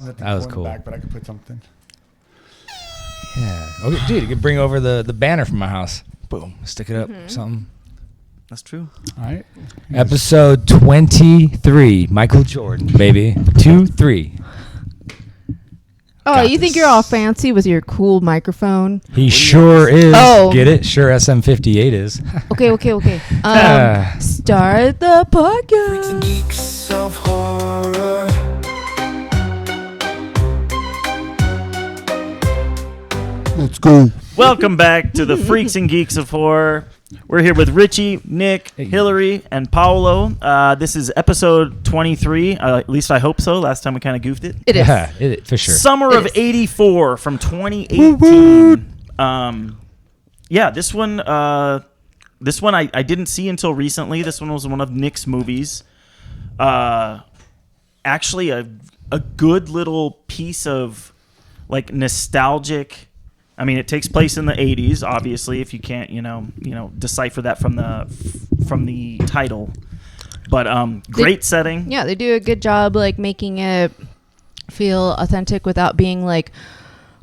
That was cool. Back, but I could put something. Yeah. Okay, dude, you could bring over the banner from my house. Boom. Stick it up. Something. That's true. All right. Episode 23. Michael Jordan, baby. 2-3. Oh, Got you think this. you're all fancy with your cool microphone? He sure is. Oh. Get it? Sure SM58 is. Okay. Start the podcast. Geeks of horror. Let's go. Welcome back to the Freaks and Geeks of Horror. We're here with Richie, Nick, Hillary, and Paolo. This is episode 23. At least I hope so. Last time we kind of goofed it. It is. Yeah, for sure. Summer It of is. 84 from 2018. Yeah, this one I didn't see until recently. This one was one of Nick's movies. Actually, a good little piece of like nostalgic. I mean, it takes place in the 80s, obviously, if you can't, decipher that from the title. But great setting. Yeah, they do a good job like making it feel authentic without being like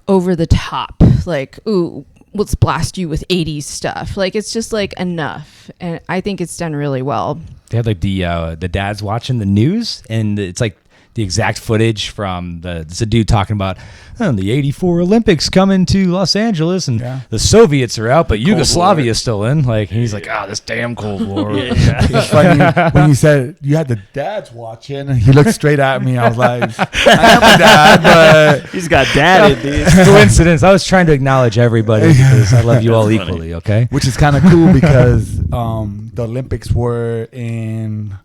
over the top. Like, ooh, let's blast you with 80s stuff. Like, it's just like enough. And I think it's done really well. They had like the dads watching the news, and it's like the exact footage from it's a dude talking about the 84 Olympics coming to Los Angeles, and the Soviets are out, but Yugoslavia is still in. Like, he's like, this damn Cold War. It's funny when you said you had the dads watching, and he looked straight at me. I was like, I am a dad, but He's got dadded, dude. Coincidence. I was trying to acknowledge everybody because I love you all That's equally. funny. Okay. which is kind of cool because the Olympics were in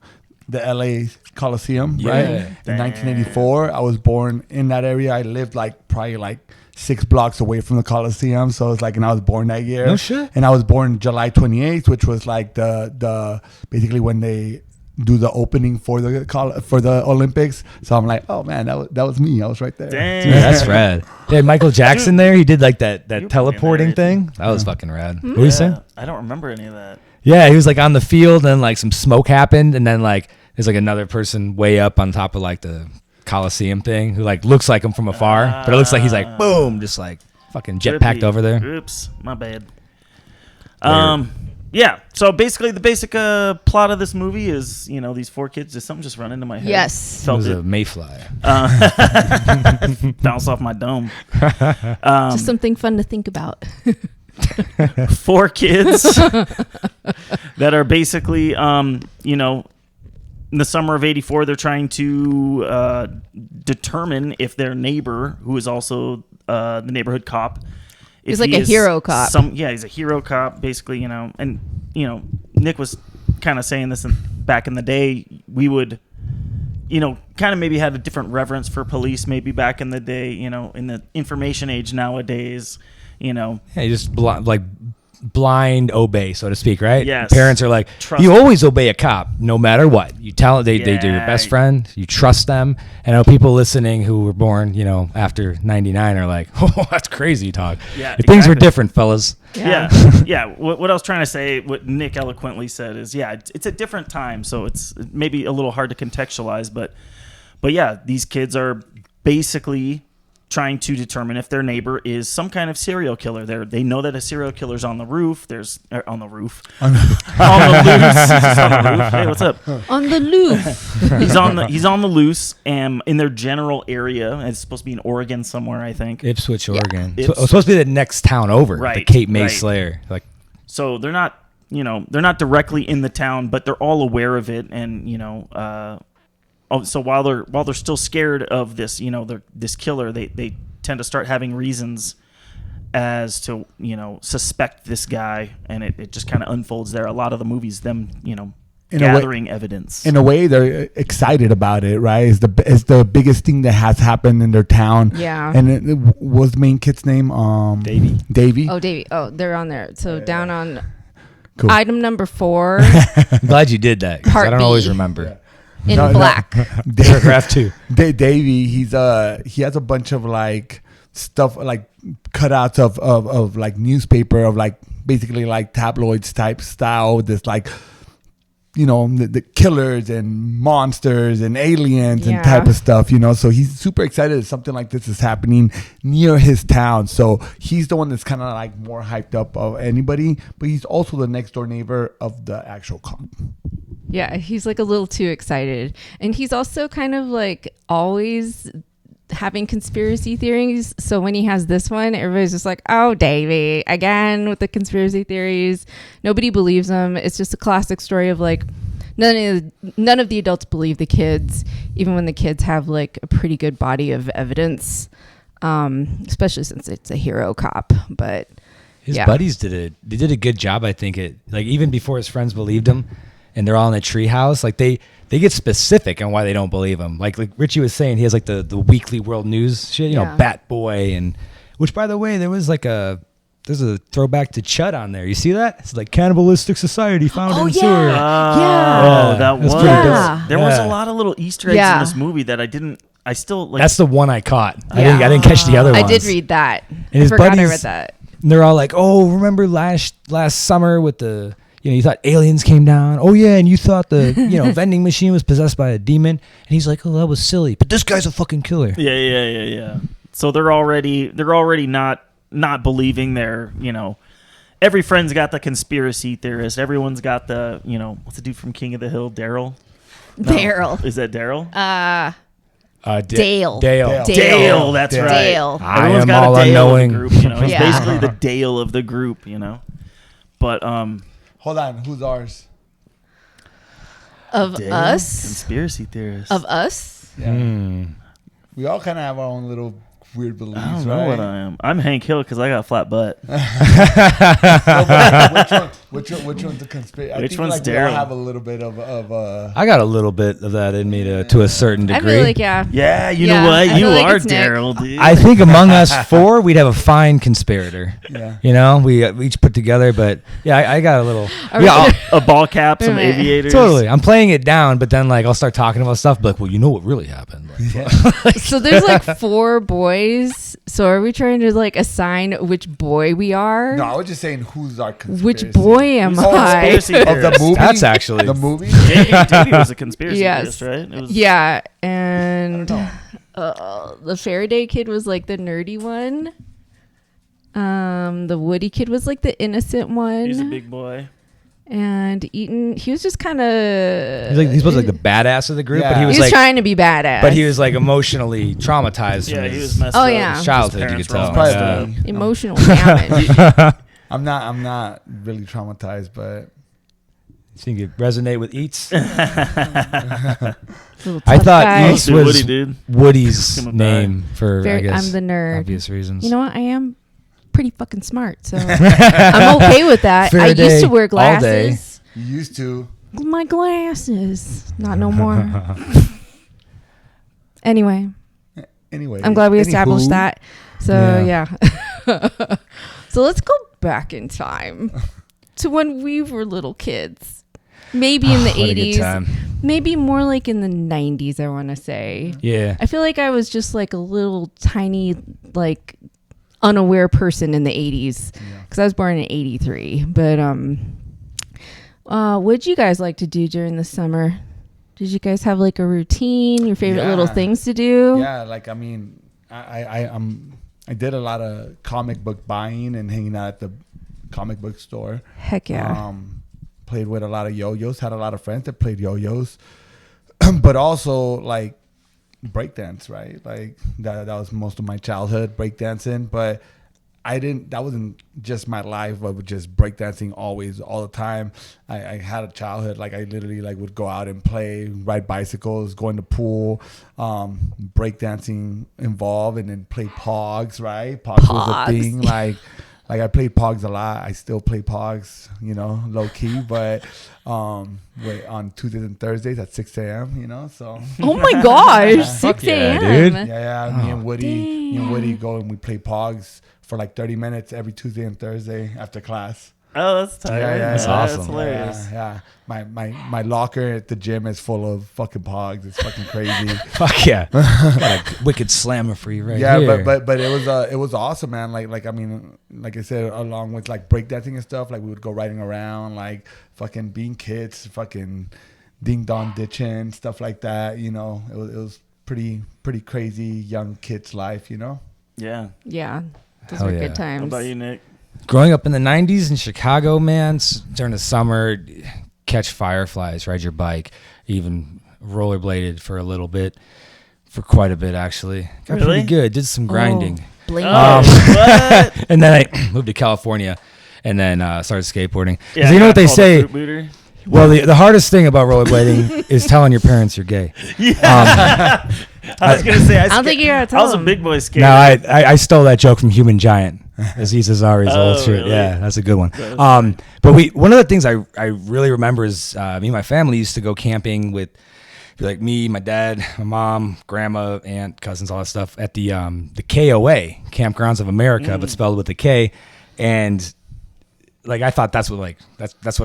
the LA Coliseum, right? Yeah. In 1984. I was born in that area. I lived probably 6 blocks away from the Coliseum. So it's and I was born that year. No shit. And I was born July 28th, which was like the basically when they do the opening for the Olympics. So I'm like, oh man, that was me. I was right there. Dang. Dude, that's rad. They had Michael Jackson there. He did like that were teleporting fucking thing. That was fucking rad. What were you saying? I don't remember any of that. Yeah, he was like on the field, and like some smoke happened, and then like there's like another person way up on top of like the Coliseum thing who like looks like him from afar, but it looks like he's like boom, just like fucking jetpacked Trippy. over there. Oops, my bad. Yeah. So basically, the basic plot of this movie is, these 4 kids. Did something just run into my head? Yes. It Felt was it a mayfly. bounce off my dome. Just something fun to think about. 4 kids that are basically, in the summer of 84, they're trying to determine if their neighbor, who is also the neighborhood cop, He's like a hero cop. He's a hero cop, basically, and, Nick was kind of saying this back in the day, we would, kind of maybe had a different reverence for police maybe back in the day, in the information age nowadays, Yeah, you just blind obey, so to speak, right? Yes. Parents are like, Trust you always obey a cop, no matter what. You tell them they do your best friend. You trust them. And I know people listening who were born, after 99 are like, oh, that's crazy talk. Yeah, Things were exactly. different, fellas. Yeah. What I was trying to say, what Nick eloquently said is, it's a different time, so it's maybe a little hard to contextualize, but yeah, these kids are basically trying to determine if their neighbor is some kind of serial killer. They know that a serial killer's on the roof. On the roof. On the loose. He's on the roof. Hey, what's up? On the loose. He's on the loose, and in their general area. It's supposed to be in Oregon somewhere, I think. Ipswich, Oregon. Ipswich. It's supposed to be the next town over, the Right, Cape May right. Slayer. Like, So they're not, they're not directly in the town, but they're all aware of it, and so while they're still scared of this, this killer, they tend to start having reasons as to suspect this guy, and it just kind of unfolds there. A lot of the movies, them gathering evidence. In a way, they're excited about it, right? It's the biggest thing that has happened in their town. Yeah. And it was the main kid's name? Davey. Oh, Davey. Oh, they're on there. So down on Cool. item number 4 I'm glad you did that, 'cause Part I don't B. always remember. in No, black. Paragraph 2. Davey, he has a bunch of stuff cutouts of newspaper of basically tabloids type style. This the killers and monsters and aliens and type of stuff, so he's super excited that something like this is happening near his town. So he's the one that's kind of like more hyped up of anybody, but he's also the next door neighbor of the actual cop. Yeah, he's like a little too excited. And he's also kind of like always having conspiracy theories. So when he has this one, everybody's just like, oh, Davey, again with the conspiracy theories. Nobody believes him. It's just a classic story of like none of the adults believe the kids, even when the kids have like a pretty good body of evidence, especially since it's a hero cop. But his buddies did a good job, I think. Even before his friends believed him, and they're all in a treehouse, like they get specific on why they don't believe him. Like Richie was saying, he has like the weekly world news shit, Bat Boy, and which, by the way, there's a throwback to Chud on there. You see that? It's like cannibalistic society found in sewer. Oh, that was. There was a lot of little Easter eggs in this movie that I still like. That's the one I caught. I didn't catch the other ones. I did read that. And I forgot I read that. And they're all like, oh, remember last summer with the... you thought aliens came down. Oh yeah, and you thought the vending machine was possessed by a demon. And he's like, oh, that was silly. But this guy's a fucking killer. Yeah. So they're already not believing their every friend's got the conspiracy theorist. Everyone's got the what's the dude from King of the Hill, Daryl? No. Daryl. Is that Daryl? Dale. Dale. That's right. Dale. Everyone's got a Dale of the group. He's basically the Dale of the group. But hold on, who's ours? Of Dale? us? Conspiracy theorists. Of us? Yeah. We all kind of have our own little weird beliefs, I don't know what I am. I'm Hank Hill because I got a flat butt. Which one's the conspiracy? Which one's we all Daryl? have a little bit of I got a little bit of that in me to a certain I degree. feel like, Yeah, you Yeah, know I what? You feel like are it's Nick. Daryl, dude. I think among us four, we'd have a fine conspirator. Yeah. We each put together, but I got a little. A ball cap, some Right. aviators. Totally. I'm playing it down, but then I'll start talking about stuff. But well, you know what really happened? So there's like 4 boys. So are we trying to assign which boy we are? No, I was just saying who's our conspiracy. Which boy am Who's I? conspiracy Of the theorist? movie? That's actually the movie? Davey was a conspiracy Yes. theorist, right? It was, Yeah, and the Faraday kid was like the nerdy one. The Woody kid was like the innocent one. He's a big boy. And Eaton, he was just kind of. he's supposed to be the badass of the group, but he Yeah. was He was trying to be badass. but he was emotionally traumatized. Yeah, from he his- was messed Oh, up. yeah. His Childhood, you parents could were all tell. messed Yeah. up. emotional damage. I'm not really traumatized, but So you could resonate with Eats. Little I tough thought guy. Eats Dude, was Woody, dude. Woody's Give him a name for I Very- guess I'm the nerd. obvious reasons. You know what? I am pretty fucking smart, so I'm okay with that. I Faraday used to wear all day. glasses. you used to. My glasses, not no more. Anyway, I'm glad we established that. So yeah. So let's go back in time to when we were little kids. Maybe in the What a good 80s. time. Maybe more like in the 90s, I want to say. Yeah. I feel like I was just like a little tiny, unaware person in the 80s because I was born in 83. But what'd you guys like to do during the summer? Did you guys have a routine, your favorite little things to do? Yeah, I did a lot of comic book buying and hanging out at the comic book store. Heck yeah. Played with a lot of yo-yos, had a lot of friends that played yo-yos. But also breakdance, right? That was most of my childhood, breakdancing. But that wasn't just my life of just breakdancing always, all the time. I had a childhood, I literally would go out and play, ride bicycles, go in the pool, breakdancing involved, and then play pogs, right? Pogs was a thing. I played pogs a lot. I still play pogs, low key, but on Tuesdays and Thursdays at 6 a.m., so. Oh my gosh, 6 Fuck yeah, a.m. dude. Yeah, me and Woody go and we play pogs for 30 minutes every Tuesday and Thursday after class. Oh, that's tight. That's awesome. That's hilarious. Yeah. My locker at the gym is full of fucking pogs. It's fucking crazy. Fuck yeah. Got a wicked slammer for you right here. but it was awesome, man. Like I mean, like I said, along with like breakdancing and stuff, like we would go riding around, like fucking being kids, fucking ding dong ditching, stuff like that. You know, it was pretty crazy young kids life. You know. Yeah. Yeah. Those Hell were yeah. good times. How about you, Nick? Growing up in the 90s in Chicago, man, during the summer, catch fireflies, ride your bike, even rollerbladed for a little bit, for quite a bit, actually. Got Really? pretty good. Did some grinding. Blame What? And then I moved to California and then started skateboarding. 'Cause Yeah, you know what they called a say? fruit booter. Well, the hardest thing about rollerblading is telling your parents you're gay. I was gonna say. I don't think you gotta tell I was a them. big boy skater. No, I stole that joke from Human Giant. Aziz Ansari's old shit. Really? Yeah, that's a good one. That was But one of the things I really remember is me and my family used to go camping with like me, my dad, my mom, grandma, aunt, cousins, all that stuff at the KOA, Campgrounds of America, but spelled with a K. And like I thought that's what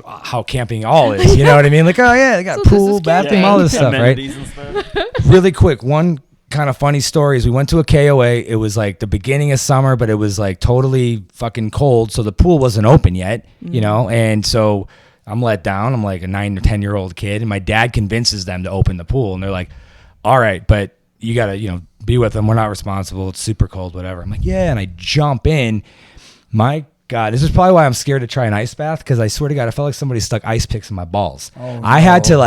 how camping all is. You know what I mean? Like, oh yeah, they got So this pool, is bathroom, camping. all this stuff, right? Amenities and stuff. Really quick, one kind of funny story is we went to a KOA. It was like the beginning of summer, but it was like totally fucking cold, so the pool wasn't open yet, you know. And so I'm let down. I'm like a 9 or 10-year-old kid, and my dad convinces them to open the pool, and they're like, "All right, but you gotta, be with them. We're not responsible. It's super cold, whatever." I'm like, "Yeah," and I jump in. My God, this is probably why I'm scared to try an ice bath, because I swear to God, I felt like somebody stuck ice picks in my balls. Oh, I had to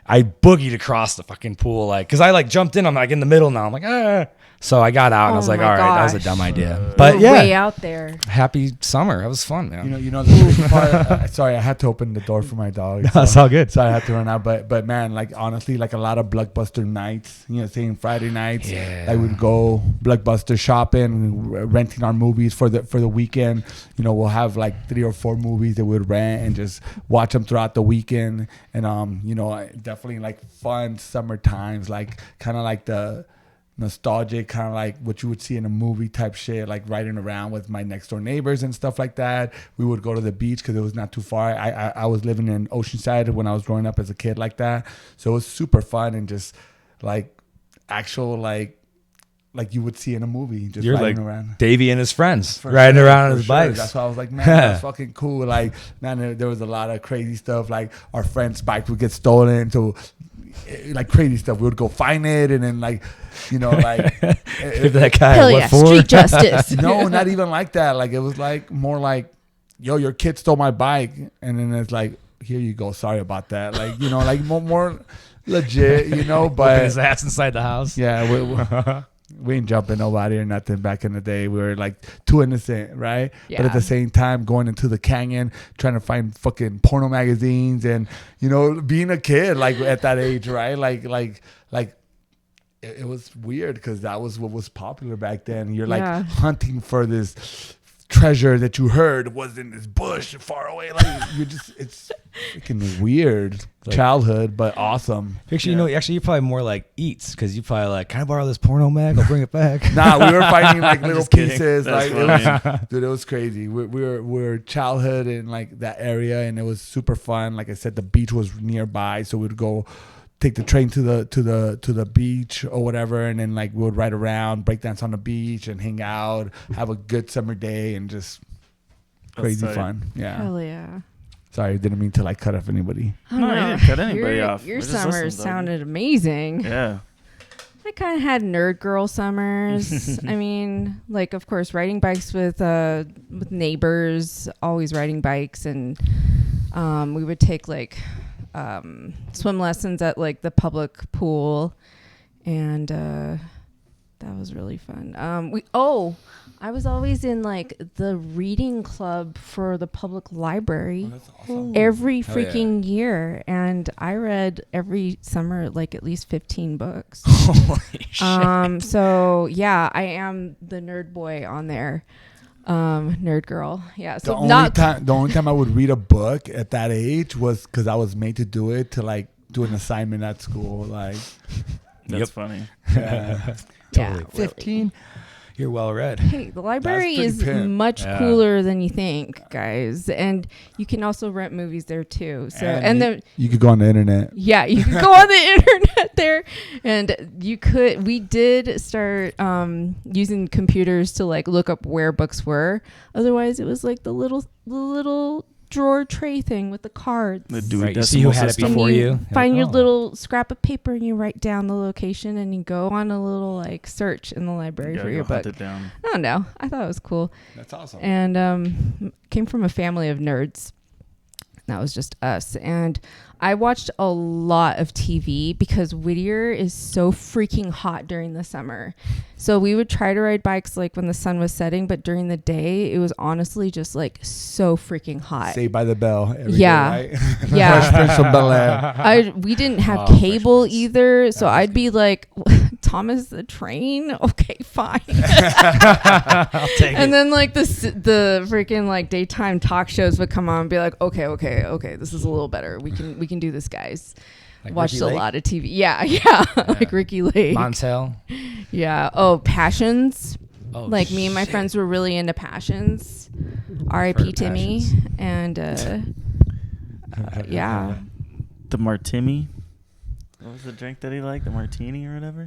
I boogied across the fucking pool, because I jumped in. I'm like in the middle now. I'm like, ah. So I got out and I was Oh like, my all right, that was a gosh. dumb idea. But We're way yeah, out there. happy summer. That was fun, man. The crazy part, sorry, I had to open the door for my dog. That's all good. So I had to run out. But man, honestly, a lot of Blockbuster nights, saying Friday nights. Yeah. I would go Blockbuster shopping, renting our movies for the weekend. We'll have 3 or 4 movies that we'd rent and just watch them throughout the weekend. And definitely fun summer times, kind of like the nostalgic, kind of like what you would see in a movie type shit, riding around with my next door neighbors and stuff like that. We would go to the beach because it was not too far. I was living in Oceanside when I was growing up as a kid like that, so it was super fun and just actual you would see in a movie, just You're riding like around. Davey and his friends For riding sure, around on for his sure. bikes. That's why I was like, man, that's fucking cool. Man, there was a lot of crazy stuff. Our friends' bikes would get stolen, so crazy stuff. We would go find it, and then Give that guy Hell what yeah, for? street justice. no, not even like that. It was more yo, your kid stole my bike, and then it's here you go. Sorry about that. More legit, Whooping But his ass inside the house. yeah, we ain't jumping nobody or nothing. Back in the day, we were too innocent, right? Yeah. But at the same time, going into the canyon, trying to find fucking porno magazines, and being a kid at that age, right? It was weird because that was what was popular back then. You're Yeah. hunting for this treasure that you heard was in this bush far away. It's freaking weird childhood, but awesome. Picture, you're probably more eats, because you probably can I borrow this porno mag? I'll bring it back. Nah, we were finding little just kidding. pieces. That's Dude, it was crazy. We were childhood in that area, and it was super fun. Like I said, the beach was nearby, so we'd go take the train to the beach or whatever, and then we would ride around, break dance on the beach, and hang out, have a good summer day, and just crazy tight. fun. Yeah. Hell yeah. Sorry, didn't mean to cut off anybody. I don't No, you know. didn't cut anybody off. Your We're just summer listening, dog. sounded amazing. Yeah. I kind of had nerd girl summers. I mean, of course, riding bikes with neighbors, always riding bikes, and we would take swim lessons at the public pool, and that was really fun. I was always in the reading club for the public library every Hell yeah. freaking year, and I read every summer at least 15 books. Holy shit. So yeah, I am the nerd boy on there. Nerd girl. Yeah. So The only time I would read a book at that age was because I was made to do it to do an assignment at school. That's Yep. funny. Yeah. Totally. Yeah, 15. You're well read. Hey, the library pretty is pimp. much cooler than you think, guys. And you can also rent movies there too. So and then you could go on the internet. yeah, you could go on the internet there, and we did start using computers to like look up where books were. Otherwise, it was like the little drawer tray thing with the cards. Right, you see who had it before you. Find your Oh. little scrap of paper and you write down the location and you go on a little like search in the library for your book. Hunt it down. I don't know. I thought it was cool. That's awesome. And came from a family of nerds. That was just us. And I watched a lot of TV because Whittier is so freaking hot during the summer. So we would try to ride bikes like when the sun was setting, but during the day, it was honestly just like so freaking hot. Saved by the Bell. Every Yeah. day, right? Yeah. Fresh Prince of Bel-Air. We didn't have Oh, cable Fresh Prince. either. So I'd be like, Thomas the Train? Okay, fine. I'll take And it. then like the freaking like daytime talk shows would come on and be like, okay, this is a little better. We can do this, guys. Like Watched Ricky a Lake? lot of TV. Yeah. Like Ricky Lake. Montel. Yeah. Oh, Passions. Oh, Like me and my shit. friends were really into Passions. R.I.P. Heard Timmy. Passions. And yeah. The Martini. What was the drink that he liked? The martini or whatever?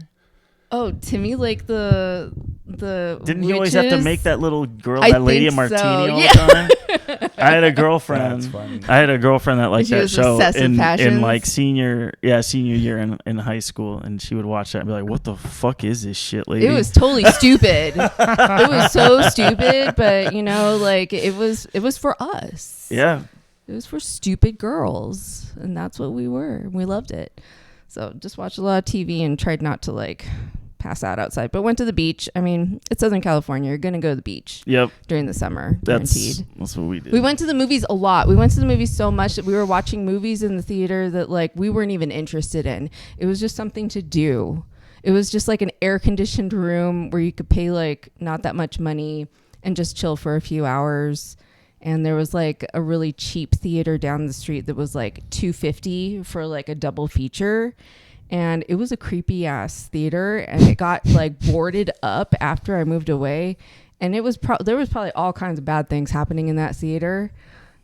Oh, Timmy, like the Didn't he always have to witches? make that little girl, I that lady, a think martini so, all yeah. the time? I had a girlfriend. That's funny. I had a girlfriend that liked She that was show obsessed with in Passions? like senior year in high school, and she would watch that and be like, "What the fuck is this shit, lady?" It was totally stupid. It was so stupid, but you know, like it was for us. Yeah. It was for stupid girls, and that's what we were. We loved it. So just watched a lot of TV and tried not to like pass out outside, but went to the beach. I mean, it's Southern California. You're going to go to the beach Yep. during the summer. That's Guaranteed. what we did. We went to the movies a lot. We went to the movies so much that we were watching movies in the theater that like we weren't even interested in. It was just something to do. It was just like an air-conditioned room where you could pay like not that much money and just chill for a few hours. And there was like a really cheap theater down the street that was like $250 for like a double feature. And it was a creepy ass theater, and it got like boarded up after I moved away. And it was there was probably all kinds of bad things happening in that theater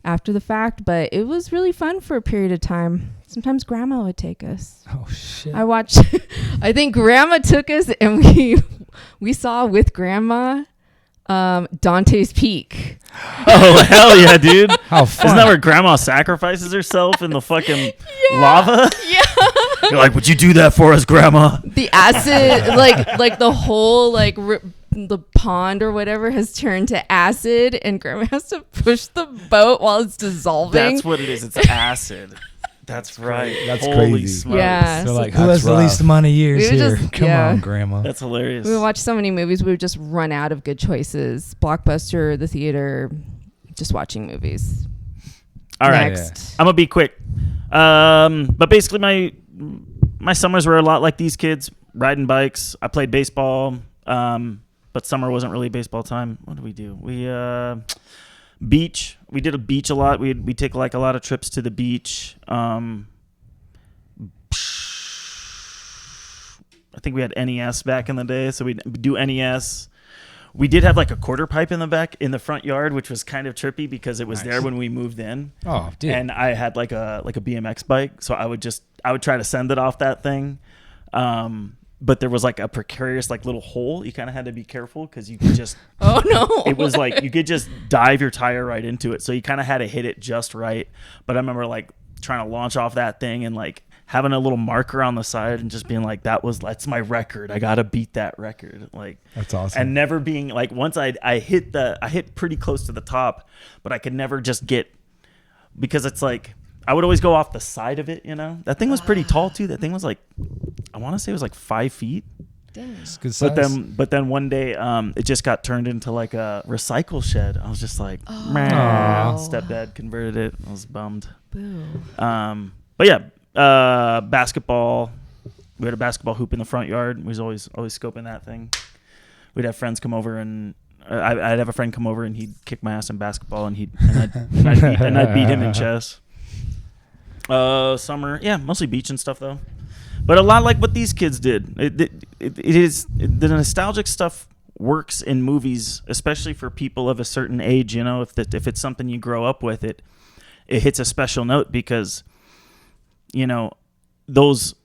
after the fact, but it was really fun for a period of time. Sometimes grandma would take us. Oh shit. I think grandma took us, and we saw with grandma Dante's Peak. Oh hell yeah, dude! How fun. Isn't that where Grandma sacrifices herself in the fucking lava? Yeah. You're like, would you do that for us, Grandma? The acid, like the whole the pond or whatever has turned to acid, and grandma has to push the boat while it's dissolving. That's what it is. It's acid. That's right. That's Holy crazy. smokes. Yeah. So so like, who That's has the rough. least amount of years We would here? just- Come yeah. on, Grandma. That's hilarious. we would watch so many movies, we would just run out of good choices. Blockbuster, the theater, just watching movies. All right. Next. I'm gonna be quick. But basically, my summers were a lot like these kids, riding bikes. I played baseball, but summer wasn't really baseball time. What did we do? We beach. We did a beach a lot. We take like a lot of trips to the beach. I think we had NES back in the day, so we'd do NES. We did have like a quarter pipe in the front yard, which was kind of trippy because it was Nice. there when we moved in. Oh, dude. And I had like a BMX bike, so I would try to send it off that thing. But there was like a precarious like little hole. You kind of had to be careful because you could just Oh no. it was like you could just dive your tire right into it. So you kind of had to hit it just right. But I remember like trying to launch off that thing and like having a little marker on the side and just being like, that's my record. I got to beat that record. Like, That's awesome. and never being like, once I hit pretty close to the top, but I could never just get, because it's like, I would always go off the side of it, you know? That thing was pretty tall too. That thing was like, I want to say it was like 5 feet. It's good But size. then one day, it just got turned into like a recycle shed. I was just like, man, Aw. stepdad converted it. I was bummed. Boo. But yeah, basketball. We had a basketball hoop in the front yard. We was always scoping that thing. We'd have friends come over and I'd have a friend come over and he'd kick my ass in basketball and I'd beat him in chess. Summer, yeah, mostly beach and stuff though. But a lot like what these kids did. It is the nostalgic stuff works in movies, especially for people of a certain age. You know, if it's something you grow up with, it hits a special note because, you know, those,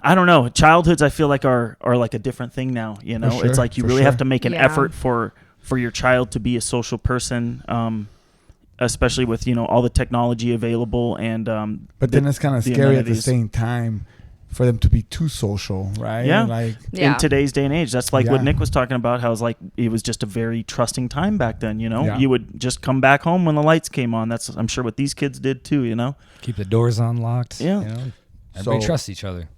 I don't know, childhoods I feel like are like a different thing now. You know, sure, it's like you for really sure. have to make an effort for your child to be a social person. Especially with, you know, all the technology available and but then it's kind of scary at the amenities. same time for them to be too social, right? Yeah. Like In today's day and age, that's like what Yeah. Nick was talking about, how it's like it was just a very trusting time back then, you know? Yeah. You would just come back home when the lights came on. That's, I'm sure, what these kids did too, you know? Keep the doors unlocked. Yeah. You know? Everybody So- trusts each other.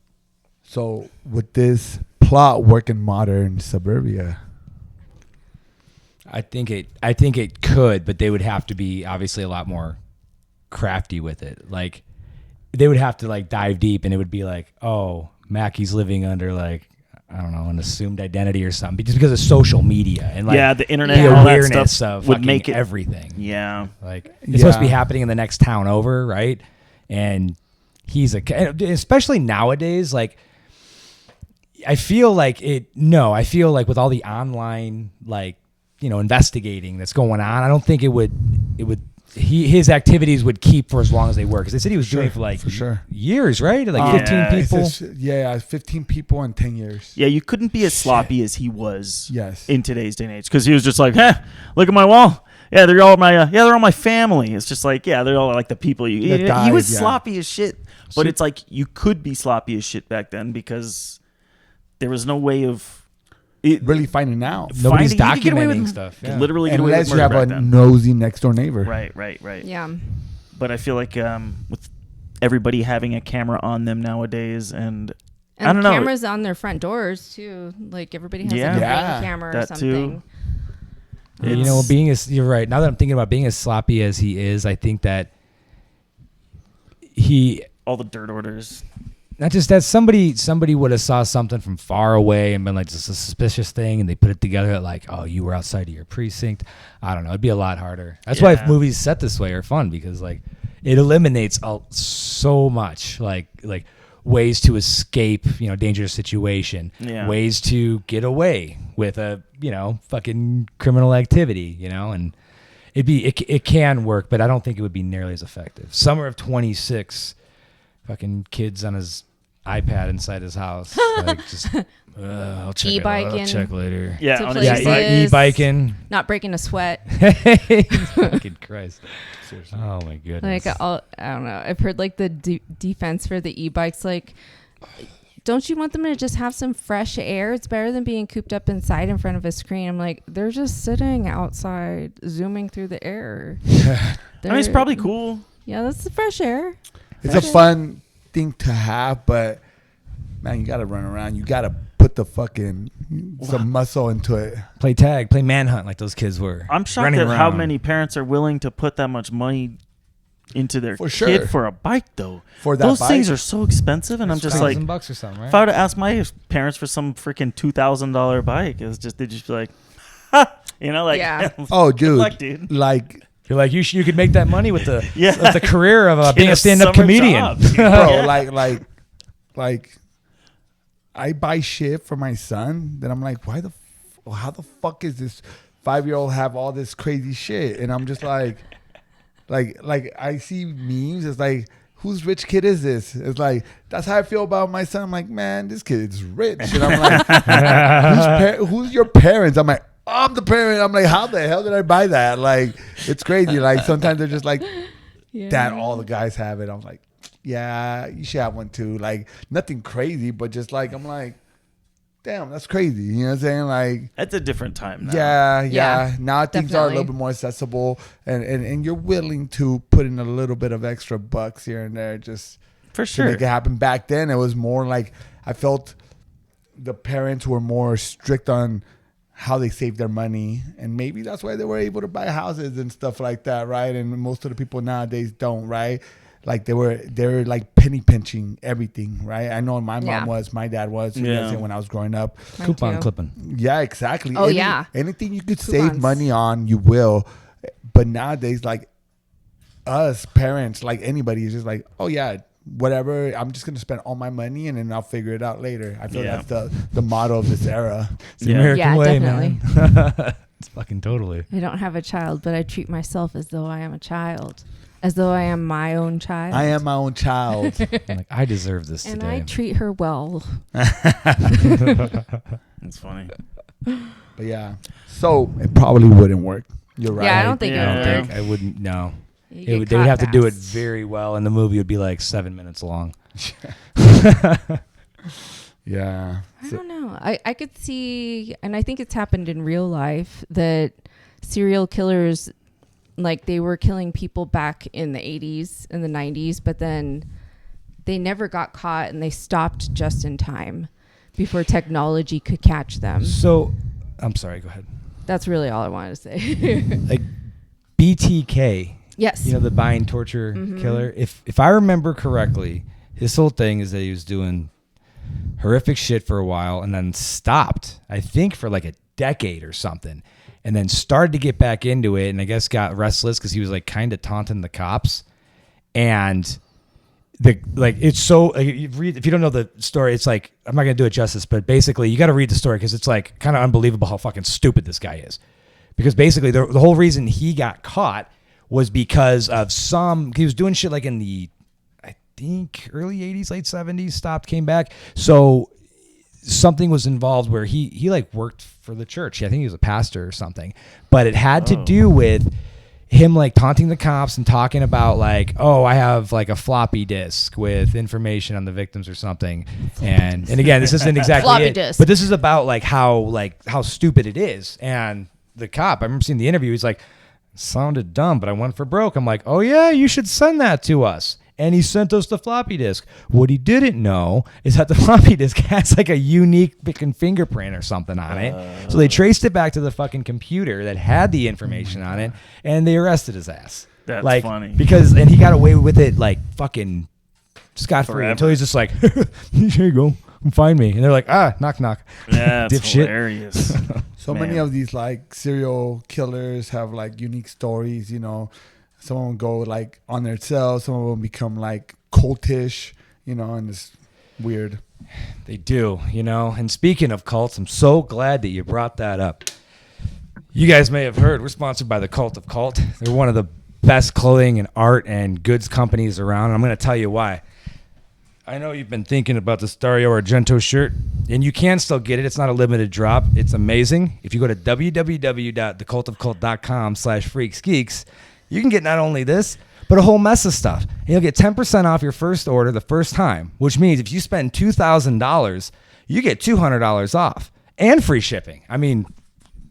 so would this plot work in modern suburbia? I think it could, but they would have to be obviously a lot more crafty with it. Like they would have to like dive deep, and it would be like, oh, Mackie's living under like, I don't know, an assumed identity or something, just because of social media and like yeah, the internet Yeah. and the all that awareness stuff of would fucking make it. everything. Yeah. Like it's supposed to be Yeah. happening in the next town over, right? And he's especially nowadays, like I feel like with all the online, like, you know, investigating that's going on, I don't think his activities would keep for as long as they were, because they said he was doing it for like for sure. years, right? Like Yeah. 15 It's people. just- 15 people in 10 years. Yeah, you couldn't be as sloppy as he was Yes. in today's day and age, because he was just like, look at my wall. Yeah, they're all my family. It's just like, yeah, they're all like the people he died, was yeah. sloppy as shit. But it's like you could be sloppy as shit back then because there was no way of Really finding out. Nobody's you could get away documenting with- stuff. could Yeah. literally get away Unless with you have murder a back then. nosy next door neighbor. Right. Yeah. But I feel like with everybody having a camera on them nowadays, and And I don't know. cameras on their front doors too. Like everybody has Yeah. like a Yeah. ring camera or That something. too. You know, you're right. Now that I'm thinking about being as sloppy as he is, I think that all the dirt orders. not just that somebody would have saw something from far away and been like, this is a suspicious thing, and they put it together like, oh, you were outside of your precinct. I don't know. It'd be a lot harder. That's why Yeah. movies set this way are fun, because like it eliminates so much like ways to escape, you know, dangerous situation, Yeah. ways to get away with a, you know, fucking criminal activity, you know, and it can work, but I don't think it would be nearly as effective. Summer of 26, fucking kids on his iPad inside his house, like just I'll check E-biking. I'll check later. Yeah, To on places. his bike. E-biking. Not breaking a sweat. Fucking Christ. Seriously. Oh my goodness. Like I don't know. I've heard like the defense for the e-bikes. Like, don't you want them to just have some fresh air? It's better than being cooped up inside in front of a screen. I'm like, they're just sitting outside, zooming through the air. I mean, it's probably cool. Yeah, that's the fresh air. It's a fun thing to have, but man, you got to run around. You got to put the fucking some muscle into it. Play tag, play manhunt like those kids were. I'm shocked running at how around. many parents are willing to put that much money into their For kid sure. for a bike, though. For that Those bike. things are so expensive, and I'm just like, $1,000 or something, right? if I were to ask my parents for some freaking $2,000 bike, they'd just be like, ha! You know, like, Yeah. Oh, good luck, dude. like, You're like, you could make that money with the Yeah. with the career of Get being a stand-up summer comedian. job, dude. bro, Yeah. like, I buy shit for my son. Then I'm like, how the fuck is this 5-year-old have all this crazy shit? And I'm just like I see memes. It's like, whose rich kid is this? It's like, that's how I feel about my son. I'm like, man, this kid is rich. And I'm like, who's your parents? I'm like, I'm the parent. I'm like, how the hell did I buy that? Like, it's crazy. Like, sometimes they're just like, Yeah. Dad, all the guys have it. I'm like, yeah, you should have one too. Like, nothing crazy, but just like, I'm like, damn, that's crazy. You know what I'm saying? Like, It's a different time now. yeah. Yeah, Now things are a little definitely. bit more accessible, and you're willing to put in a little bit of extra bucks here and there just For to sure. make it happen. Back then, it was more like, I felt the parents were more strict on how they save their money, and maybe that's why they were able to buy houses and stuff like that, right? And most of the people nowadays don't, right? Like they're like penny pinching everything, right? I know my mom Yeah. was, my dad was, you know what I'm Yeah. saying, when I was growing up. Mine Coupon too. clipping. Yeah, exactly. Oh, yeah. Anything you could Coupons. save money on, you will. But nowadays, like us parents, like anybody is just like, oh yeah, whatever. I'm just gonna spend all my money and then I'll figure it out later. I feel that's the motto of this era. It's the American way, definitely. man. It's fucking totally. I don't have a child, but I treat myself as though I am a child, as though I am my own child. I am my own child. I'm like, I deserve this and today. I treat her well. It's funny. But yeah, so it probably wouldn't work. You're right. Yeah, I don't think it Yeah. would I work. think I wouldn't. No, You it get would, they would have caught to do it fast. very well, and the movie would be like 7 minutes long. Yeah. I don't know. I could see, and I think it's happened in real life, that serial killers, like they were killing people back in the 80s and the 90s, but then they never got caught and they stopped just in time before technology could catch them. So, I'm sorry. Go ahead. That's really all I wanted to say. Like BTK. Yes. You know, the bind torture killer. If I remember correctly, his whole thing is that he was doing horrific shit for a while and then stopped, I think, for like a decade or something, and then started to get back into it, and I guess got restless because he was like kind of taunting the cops. And it's so like, if you don't know the story, it's like, I'm not gonna do it justice, but basically you got to read the story because it's like kind of unbelievable how fucking stupid this guy is. Because basically the whole reason he got caught was because of he was doing shit like in the, I think, early 80s, late 70s, stopped, came back. So something was involved where he like worked for the church. I think he was a pastor or something. But it had to do with him like taunting the cops and talking about like, oh, I have like a floppy disk with information on the victims or something. And again, this isn't exactly Floppy it, disk. but this is about like how stupid it is. And the cop, I remember seeing the interview, he's like, sounded dumb, but I went for broke. I'm like, oh yeah, you should send that to us. And he sent us the floppy disk. What he didn't know is that the floppy disk has like a unique fucking fingerprint or something on it. So they traced it back to the fucking computer that had the information on it, and they arrested his ass. That's like, funny. And he got away with it like fucking scot-free Forever. until he's just like, here you go, come find me. And they're like, knock, knock. That's Dipshit. hilarious. So Man. many of these like serial killers have like unique stories, you know. Some of them go like on their cells, some of them become like cultish, you know, and it's weird. They do, you know. And speaking of cults, I'm so glad that you brought that up. You guys may have heard, we're sponsored by the Cult of Cult. They're one of the best clothing and art and goods companies around. And I'm going to tell you why. I know you've been thinking about this Dario Argento shirt, and you can still get it. It's not a limited drop. It's amazing. If you go to www.thecultofcult.com/freaksgeeks, you can get not only this, but a whole mess of stuff. And you'll get 10% off your first order the first time, which means if you spend $2,000, you get $200 off and free shipping. I mean,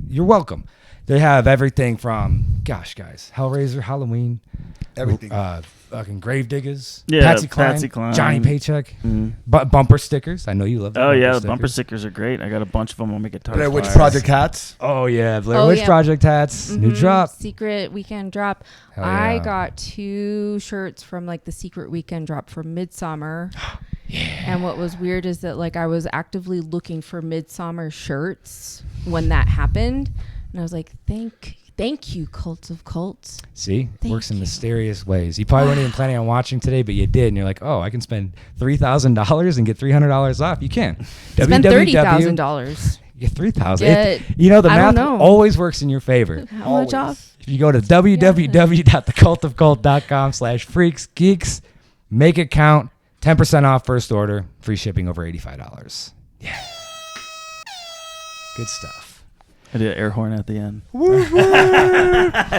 you're welcome. They have everything from, gosh, guys, Hellraiser, Halloween, Everything. fucking Gravediggers, Yeah, Patsy Cline, Patsy Cline. Johnny Paycheck, bumper stickers. I know you love the Oh yeah, the stickers. bumper stickers are great. I got a bunch of them on my guitar. Blair Witch flyers. Project hats. Oh yeah, Blair Oh, Witch yeah. Project hats, new drop. Secret weekend drop. Hell I yeah. got 2 shirts from like the secret weekend drop for Midsummer. And what was weird is that like I was actively looking for Midsummer shirts when that happened, and I was like, thank you, Cult of Cults. See, Thank works in you. mysterious ways. You probably weren't even planning on watching today, but you did, and you're like, oh, I can spend $3,000 and get $300 off. You can. Spend $30,000. You get $3,000. Get- You know, the I math don't know. always works in your favor. How Always. much off? If you go to www.thecultofcult.com/freaksgeeks, make it count, 10% off first order, free shipping over $85. Yeah. Good stuff. I did an air horn at the end.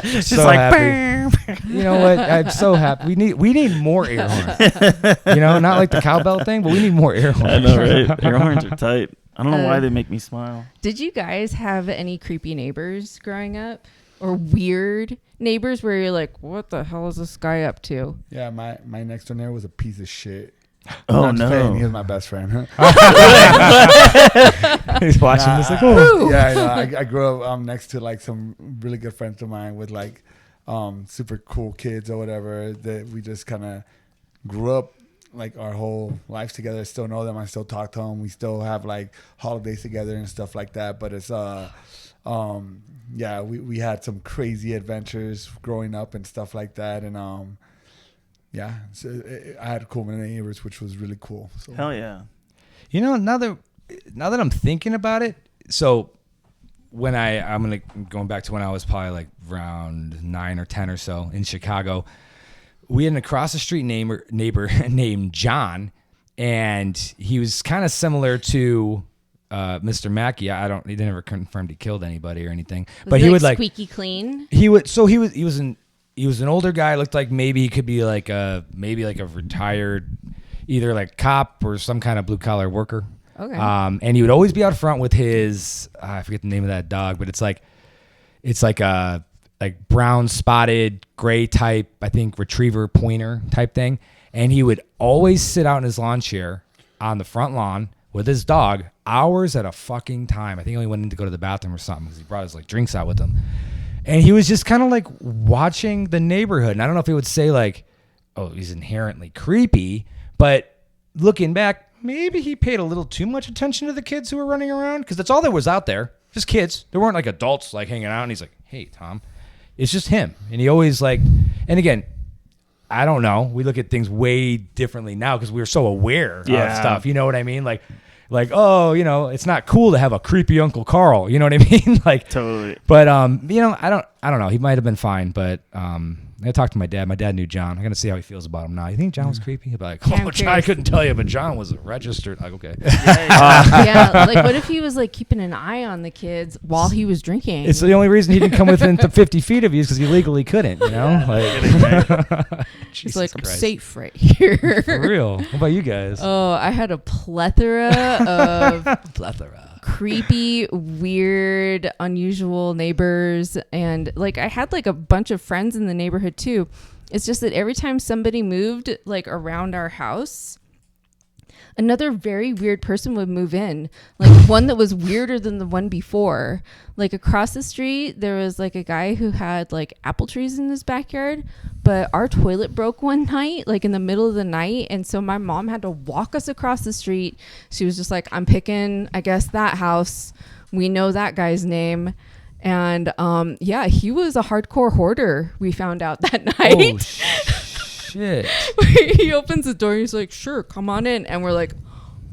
Just Just like, happy. You know what? I'm so happy. We need more air horns. You know, not like the cowbell thing, but we need more air horns. I know, right? Air horns are tight. I don't know why they make me smile. Did you guys have any creepy neighbors growing up? Or weird neighbors where you're like, what the hell is this guy up to? Yeah, my next door neighbor was a piece of shit. Oh I'm just saying, he no! was my best friend. He's watching Nah, this like, oh. Yeah, I know. I grew up next to like some really good friends of mine with like super cool kids or whatever that we just kind of grew up like our whole lives together. I still know them. I still talk to them. We still have like holidays together and stuff like that. But it's yeah, we had some crazy adventures growing up and stuff like that. And yeah, so I had cool neighbors, which was really cool. So. Hell yeah. You know, now that I'm thinking about it, so when going back to when I was probably like around 9 or 10 or so in Chicago, we had an across the street neighbor named John, and he was kind of similar to Mr. Mackey. He never confirmed he killed anybody or anything, but he would like squeaky clean. He was an older guy. Looked like maybe he could be like a retired, either like cop or some kind of blue collar worker. Okay. And he would always be out front with his I forget the name of that dog, but it's like a brown spotted gray type, I think retriever pointer type thing. And he would always sit out in his lawn chair on the front lawn with his dog hours at a fucking time. I think he only went in to go to the bathroom or something because he brought his like drinks out with him. And he was just kind of like watching the neighborhood. And I don't know if he would say like, oh, he's inherently creepy, but looking back, maybe he paid a little too much attention to the kids who were running around because that's all there was out there. Just kids. There weren't like adults like hanging out. And he's like, hey, Tom, it's just him. And he always like, and again, I don't know. We look at things way differently now because we're so aware of stuff. You know what I mean? Like, oh, you know, it's not cool to have a creepy Uncle Carl. You know what I mean? Like, totally. But you know, I don't know. He might have been fine, but I talked to my dad. My dad knew John. I'm gonna see how he feels about him now. You think John was creepy? He'd be like, oh, John, I couldn't tell you, but John was registered. Like, okay. Yeah. Like, what if he was like keeping an eye on the kids while he was drinking? It's the only reason he didn't come within 50 feet of you is because he legally couldn't. You know, like. He's like, I'm safe right here. For real. What about you guys? Oh, I had a plethora of creepy, weird, unusual neighbors. And like, I had like a bunch of friends in the neighborhood too. It's just that every time somebody moved like around our house, another very weird person would move in, like one that was weirder than the one before. Like across the street, there was like a guy who had like apple trees in his backyard, but our toilet broke one night, like in the middle of the night. And so my mom had to walk us across the street. She was just like, I'm picking, I guess, that house. We know that guy's name. And yeah, he was a hardcore hoarder, we found out that night. Oh, shit. He opens the door and he's like, sure, come on in. And we're like,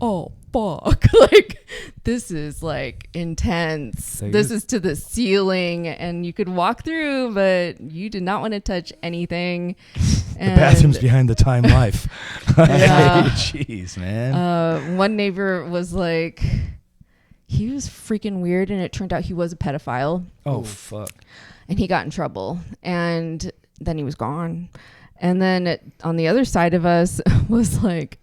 oh fuck, like this is like intense. So this is to the ceiling and you could walk through, but you did not want to touch anything. The bathroom's behind the Time Life. Yeah. Jeez, man. One neighbor was like, he was freaking weird, and it turned out he was a pedophile. Oh fuck. And he got in trouble, and then he was gone. And then on the other side of us was like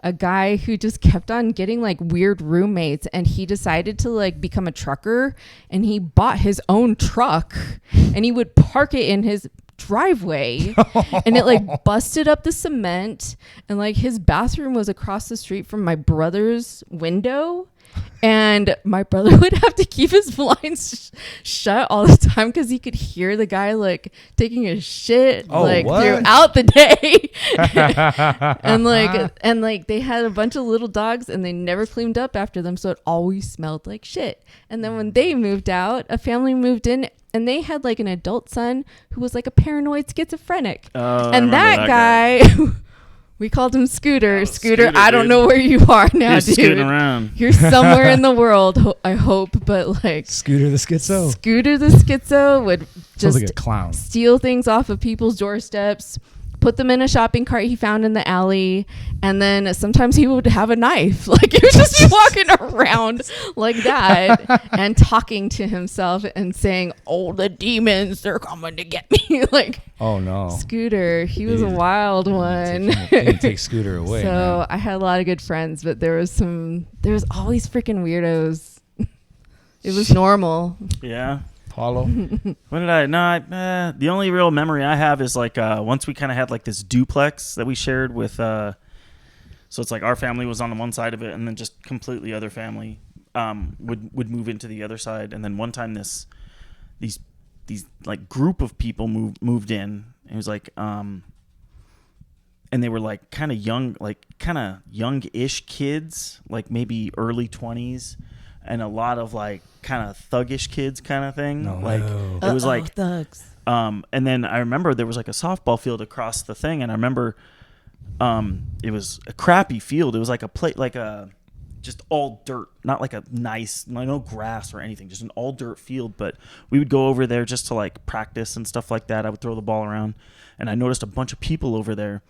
a guy who just kept on getting like weird roommates, and he decided to like become a trucker, and he bought his own truck and he would park it in his driveway and it like busted up the cement, and like his bathroom was across the street from my brother's window. And my brother would have to keep his blinds shut all the time because he could hear the guy like taking a shit throughout the day. and like they had a bunch of little dogs and they never cleaned up after them, so it always smelled like shit. And then when they moved out, a family moved in and they had like an adult son who was like a paranoid schizophrenic. And that guy we called him Scooter. Scooter, I don't know where you are now, dude. Scooting around. You're somewhere in the world, I hope. But like Scooter the Schizo. Scooter the Schizo would just like a clown. Steal things off of people's doorsteps, put them in a shopping cart he found in the alley, and then sometimes he would have a knife. Like he would just be walking around like that and talking to himself and saying, "Oh, the demons, they're coming to get me." Like, oh no, Scooter, he was a wild one. Take Scooter away. So man. I had a lot of good friends, but there was always freaking weirdos. It was normal. Yeah. Paolo. What did I? No, the only real memory I have is like once we kind of had like this duplex that we shared with. So it's like our family was on the one side of it, and then just completely other family would move into the other side. And then one time these like group of people moved in. It was like and they were like kind of young, like kind of young-ish kids, like maybe early 20s. and a lot of like kind of thuggish kids kind of thing. No. It was like thugs. and then I remember there was like a softball field across the thing, and I remember it was a crappy field. It was like a plate, like a just all dirt, not like a nice, no grass or anything, just an all dirt field. But we would go over there just to like practice and stuff like that. I would throw the ball around, and I noticed a bunch of people over there.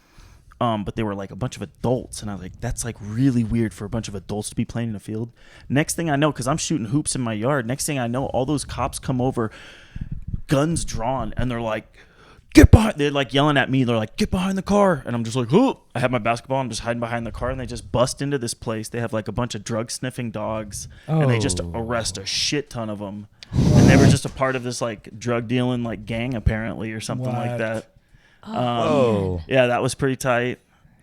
But they were like a bunch of adults, and I was like, that's like really weird for a bunch of adults to be playing in a field. Next thing I know, because I'm shooting hoops in my yard, next thing I know, all those cops come over, guns drawn, and they're like, get behind, they're like yelling at me, they're like, get behind the car, and I'm just like, who? I have my basketball, I'm just hiding behind the car, and they just bust into this place. They have like a bunch of drug sniffing dogs, and they just arrest a shit ton of them, and they were just a part of this like drug dealing like gang apparently or something like that. Yeah, that was pretty tight.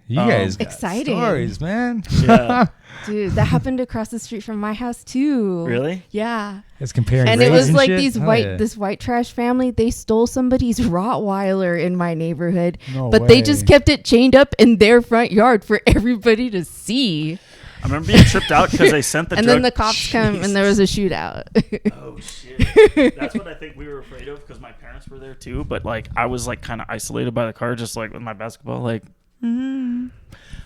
You guys got exciting stories, man. Yeah. Dude, that happened across the street from my house too. Really? Yeah. It's comparing And it grades was like shit? these Oh, white yeah. this white trash family. They stole somebody's Rottweiler in my neighborhood, No but way. they just kept it chained up in their front yard for everybody to see. I remember being tripped out because they sent the And drug. then the cops come and there was a shootout. Oh shit! That's what I think we were afraid of because my parents were there too. But like I was like kind of isolated by the car, just like with my basketball, like.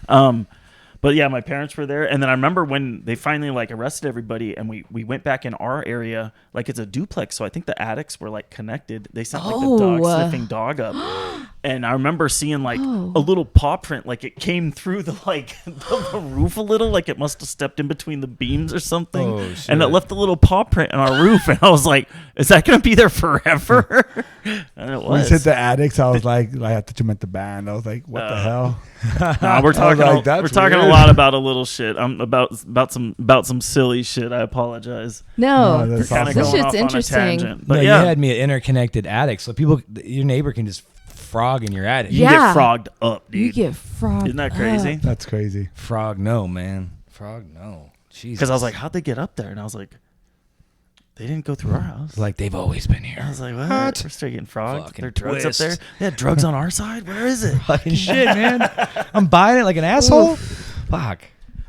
But yeah, my parents were there, and then I remember when they finally like arrested everybody, and we went back in our area, like it's a duplex, so I think the attics were like connected. They sent like the dog sniffing dog up, and I remember seeing like a little paw print, like it came through the like the roof a little, like it must have stepped in between the beams or something, Oh, shit. and it left a little paw print on our roof, and I was like, is that gonna be there forever? And it When you was. said the addicts, I was like, I thought you meant the band. I was like, what the hell? Nah, we're talking. like, that's we're talking a weird. lot about a little shit. About some silly shit. I apologize. No, No, that's Kind of awesome. this going shit's off on a interesting. tangent. But No, yeah, you had me at interconnected attics, so your neighbor can just frog in your attic. you can Yeah. get frogged up, dude. You get frog. Isn't that crazy? That's crazy. Frog, no, man. Frog, no. Jesus. Because I was like, how'd they get up there? And I was like, they didn't go through our house. like they've always been I here. was like, what? We're straight getting frogged. Fucking There are drugs twist. up there. They had drugs on our side. Where is it? Fucking shit, man. I'm buying it like an asshole. Fuck.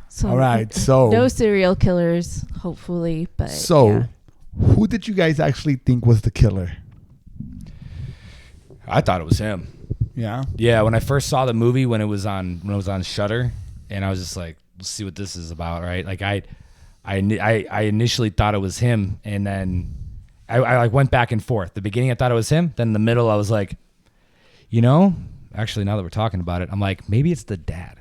So, All right, so no serial killers, hopefully, but so yeah. who did you guys actually think was the killer? I thought it was him. Yeah. Yeah, when I first saw the movie when it was on Shudder, and I was just like, let's see what this is about, right? Like I initially thought it was him, and then I like went back and forth. The beginning I thought it was him, then in the middle I was like, actually now that we're talking about it, I'm like, maybe it's the dad.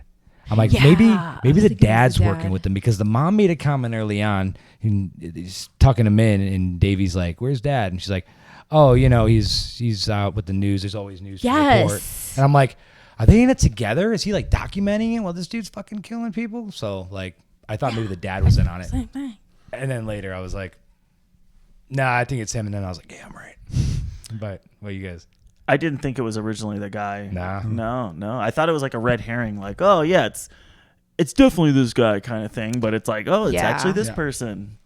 I'm like, Yeah, maybe I was the thinking it was dad's the working dad. with them, because the mom made a comment early on and he's tucking him in, and Davey's like, where's dad? And she's like, oh, he's out with the news. There's always news to report. Yes. And I'm like, are they in it together? Is he like documenting it while this dude's fucking killing people? So like, I thought maybe the dad was in on it. Same thing. And then later I was like, nah, I think it's him. And then I was like, yeah, I'm right. But what you guys? I didn't think it was originally the guy. Nah. No. I thought it was like a red herring. Like, oh yeah, it's definitely this guy kind of thing. But it's like, oh, it's Yeah. actually this Yeah. person.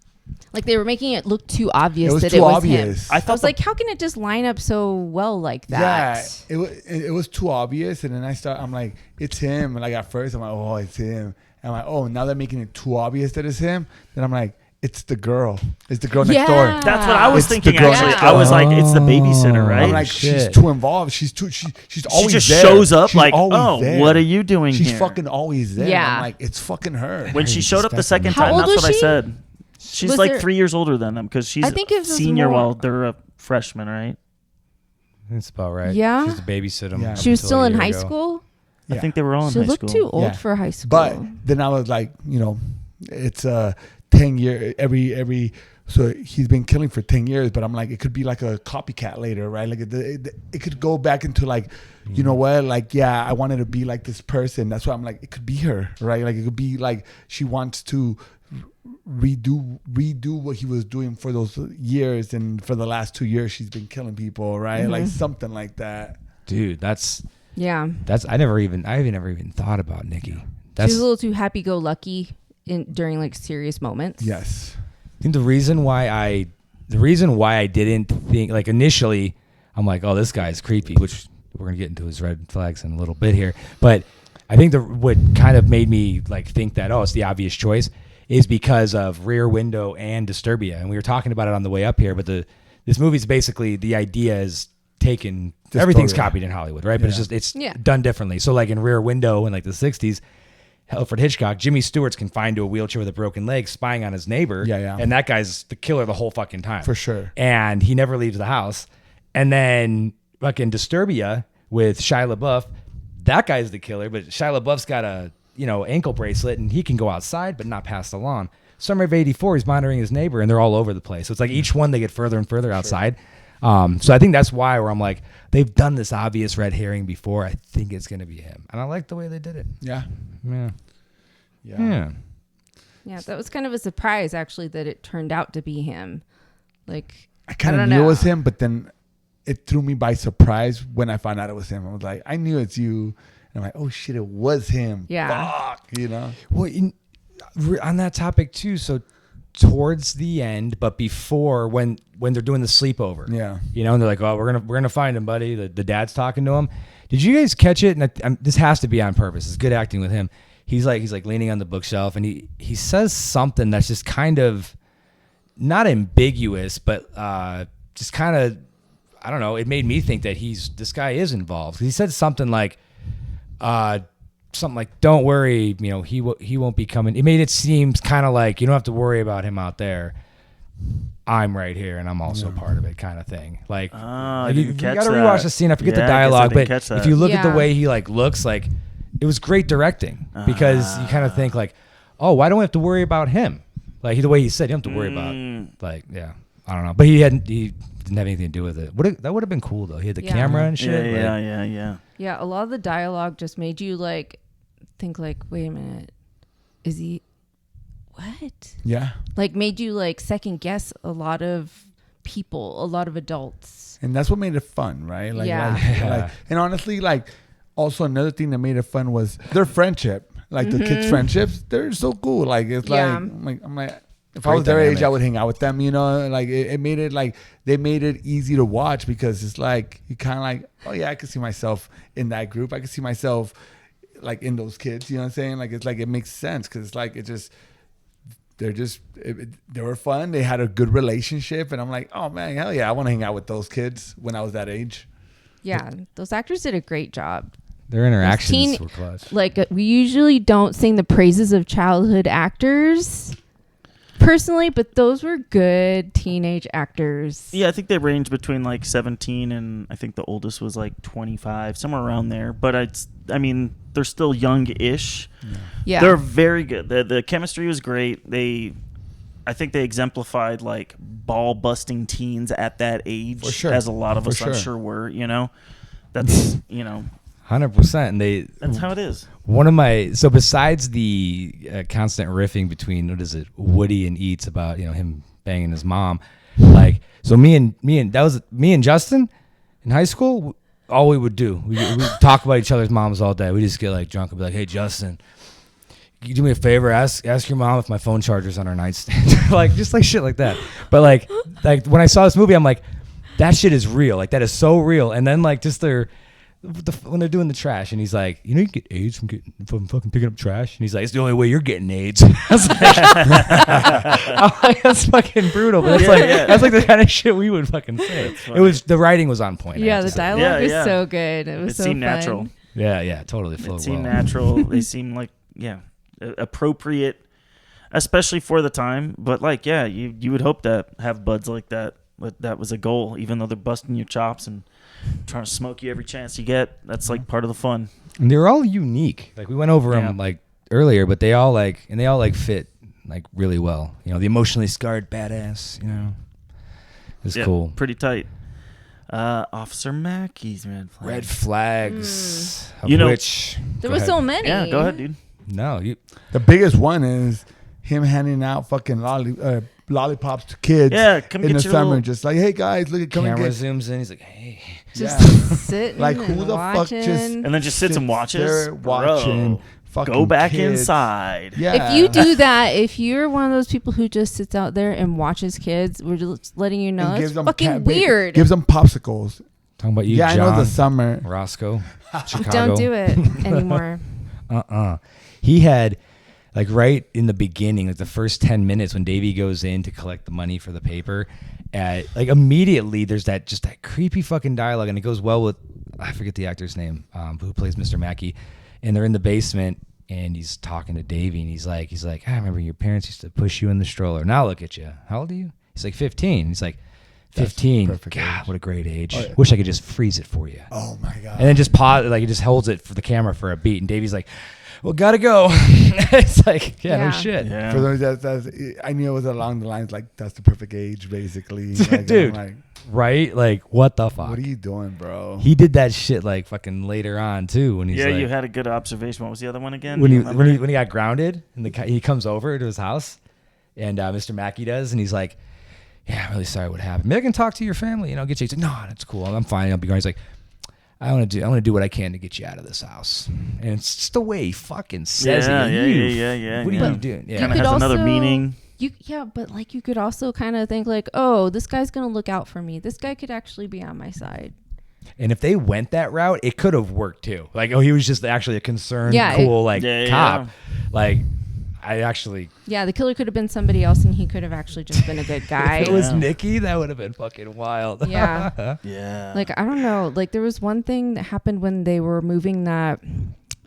Like they were making it look too obvious It was that too it was obvious. him. I I thought was like, how can it just line up so well like that? Yeah, it was too obvious, and then I'm like, it's him. And like at first, I'm like, oh, it's him. And I'm like, oh, now they're making it too obvious that it's him. Then I'm like, it's the girl. It's the girl next Yeah. door. That's what I was It's the thinking. girl Actually, next I was door. like, it's the babysitter, Oh. right? I'm like, shit. she's too involved. She's always just there. shows up She's like, always oh, there. what are you doing She's here? fucking always there. Yeah. I'm like, it's fucking her. When she showed up the second How time, old that's was what I she? said. She's Was like there- 3 years older than them because she's I think it was senior more- while they're a freshman, right? That's about right. Yeah. She's to babysit him. Yeah. up She was until still a in year high ago. school. I Yeah. think they were all in She high looked school. too old Yeah. for high school. But then I was like, it's 10 year every. So he's been killing for 10 years, but I'm like, it could be like a copycat later, right? Like it could go back into like, you know what? Like, yeah, I wanted to be like this person. That's why I'm like, it could be her, right? Like it could be like she wants to redo what he was doing for those years, and for the last 2 years she's been killing people, right? Like something like that. Dude, that's yeah, I never even thought about Nikki. she That's was a little too happy-go-lucky during like serious moments. Yes. I think the reason why I didn't think, like, initially I'm like, oh, this guy's creepy, which we're gonna get into his red flags in a little bit here. But I think what kind of made me like think that, oh, it's the obvious choice, is because of Rear Window and Disturbia. And we were talking about it on the way up here, but this movie's basically, the idea is taken, everything's copied in Hollywood, right? But it's done differently. So like in Rear Window in like the 60s, Alfred Hitchcock, Jimmy Stewart's confined to a wheelchair with a broken leg, spying on his neighbor. Yeah. And that guy's the killer the whole fucking time. For sure. And he never leaves the house. And then fucking Disturbia with Shia LaBeouf, that guy's the killer, but Shia LaBeouf's got a, ankle bracelet and he can go outside but not past the lawn. Summer of 84, he's monitoring his neighbor and they're all over the place. So it's like each one they get further and further outside. So I think that's why where I'm like, they've done this obvious red herring before. I think it's going to be him. And I like the way they did it. Yeah. Yeah, that was kind of a surprise, actually, that it turned out to be him. Like, I kind of knew it was him, but then it threw me by surprise when I found out it was him. I was like, I knew it's you. And I'm like, oh, shit, it was him. Yeah. Fuck, Well, on that topic, too, so towards the end, but before, when they're doing the sleepover. Yeah. And they're like, oh, we're gonna find him, buddy. The dad's talking to him. Did you guys catch it? And this has to be on purpose. It's good acting with him. He's like leaning on the bookshelf and he says something that's just kind of not ambiguous, but just kind of, I don't know. It made me think that this guy is involved. He said something like, don't worry, he won't be coming. It made it seem kind of like you don't have to worry about him out there. I'm right here and I'm also part of it, kind of thing. Like, you got to rewatch the scene. I forget the dialogue, but if you look at the way he looks, like, it was great directing because you kind of think like, oh, why don't we have to worry about him? Like the way he said, you don't have to worry about, I don't know. But he didn't have anything to do with it. That would have been cool though. He had the camera and shit. Yeah, a lot of the dialogue just made you like think like, wait a minute, is he what? Yeah. Like made you like second guess a lot of people, a lot of adults. And that's what made it fun, right? And honestly, like, also another thing that made it fun was their friendship. Like the kids' friendships, they're so cool. Like it's like I'm like if I was their age, I would hang out with them. Like it made it like they made it easy to watch because it's like you kind of like, oh yeah, I can see myself in that group. I can see myself like in those kids. You know what I'm saying? Like it's like it makes sense because it's like they were fun. They had a good relationship, and I'm like, oh man, hell yeah, I want to hang out with those kids when I was that age. Yeah, those actors did a great job. Their interactions were clutch. Like, we usually don't sing the praises of childhood actors, personally, but those were good teenage actors. Yeah, I think they range between like 17 and I think the oldest was like 25, somewhere around there. But they're still young-ish. Yeah, they're very good. The chemistry was great. I think they exemplified like ball-busting teens at that age, as a lot of us, I'm sure, were. That's 100%, and that's how it is. So besides the constant riffing between Woody and Eats about him banging his mom, like so me and Justin in high school, all we would do we talk about each other's moms all day. We just get like drunk and be like, hey Justin, can you do me a favor? Ask your mom if my phone charger's on her nightstand. Like just like shit like that. But like when I saw this movie, I'm like, that shit is real. Like that is so real. And then like just when they're doing the trash, and he's like, you get AIDS from fucking picking up trash, and he's like, it's the only way you're getting AIDS. I was like, that's fucking brutal, but that's like the kind of shit we would fucking say. The writing was on point. Yeah, the dialogue was so good. It seemed natural. Yeah, totally flowed well. It seemed natural. They seemed like appropriate, especially for the time. But like, you would hope to have buds like that. But that was a goal, even though they're busting your chops and trying to smoke you every chance you get. That's like part of the fun. And they're all unique. Like we went over them like earlier, but they all fit like really well. The emotionally scarred badass. It's cool. Pretty tight. Officer Mackey's red flags. Which there were so many. Yeah, go ahead, dude. No, the biggest one is him handing out fucking lollipops to kids in the summer, just like, hey guys, look at camera zooms in. He's like, hey, sitting like who the fuck and then just sits and watches. Watching, go back kids. Inside. Yeah. If you do that, if you're one of those people who just sits out there and watches kids, we're just letting you know it's fucking weird. Gives them popsicles. Talking about you, John, I know the summer. Roscoe, Chicago. Don't do it anymore. He had. like right in the beginning, like the first 10 minutes when Davey goes in to collect the money for the paper, like immediately there's that creepy fucking dialogue, and it goes well with, I forget the actor's name, who plays Mr. Mackey, and they're in the basement and he's talking to Davey, and he's like, I remember your parents used to push you in the stroller. Now look at you. How old are you? He's like 15. He's like, 15. God, age. What a great age. Oh, yeah. Wish I could just freeze it for you. Oh my God. And then just pause, like he just holds it for the camera for a beat, and Davey's like, well, gotta go. It's like, no shit. Yeah. For those that's I knew it was along the lines like that's the perfect age, basically. Like, dude, like, right? Like, what the fuck? What are you doing, bro? He did that shit like fucking later on too. When he's like, you had a good observation. What was the other one again? When he got grounded, and he comes over to his house, and Mr. Mackey does, and he's like, yeah, I'm really sorry what happened. Maybe I can talk to your family, get you. He's like, no, that's cool. I'm fine. I'll be going. He's like, I want to do what I can to get you out of this house. And it's just the way he fucking says it. Yeah. What are you doing? Yeah. Kind of has another meaning. But like you could also kind of think like, oh, this guy's going to look out for me. This guy could actually be on my side. And if they went that route, it could have worked too. Like, he was just actually a concerned, cool, cop. Yeah. Like, I actually... Yeah, the killer could have been somebody else, and he could have actually just been a good guy. If it was Nikki, that would have been fucking wild. Yeah. Yeah. Like, I don't know. Like, there was one thing that happened when they were moving that...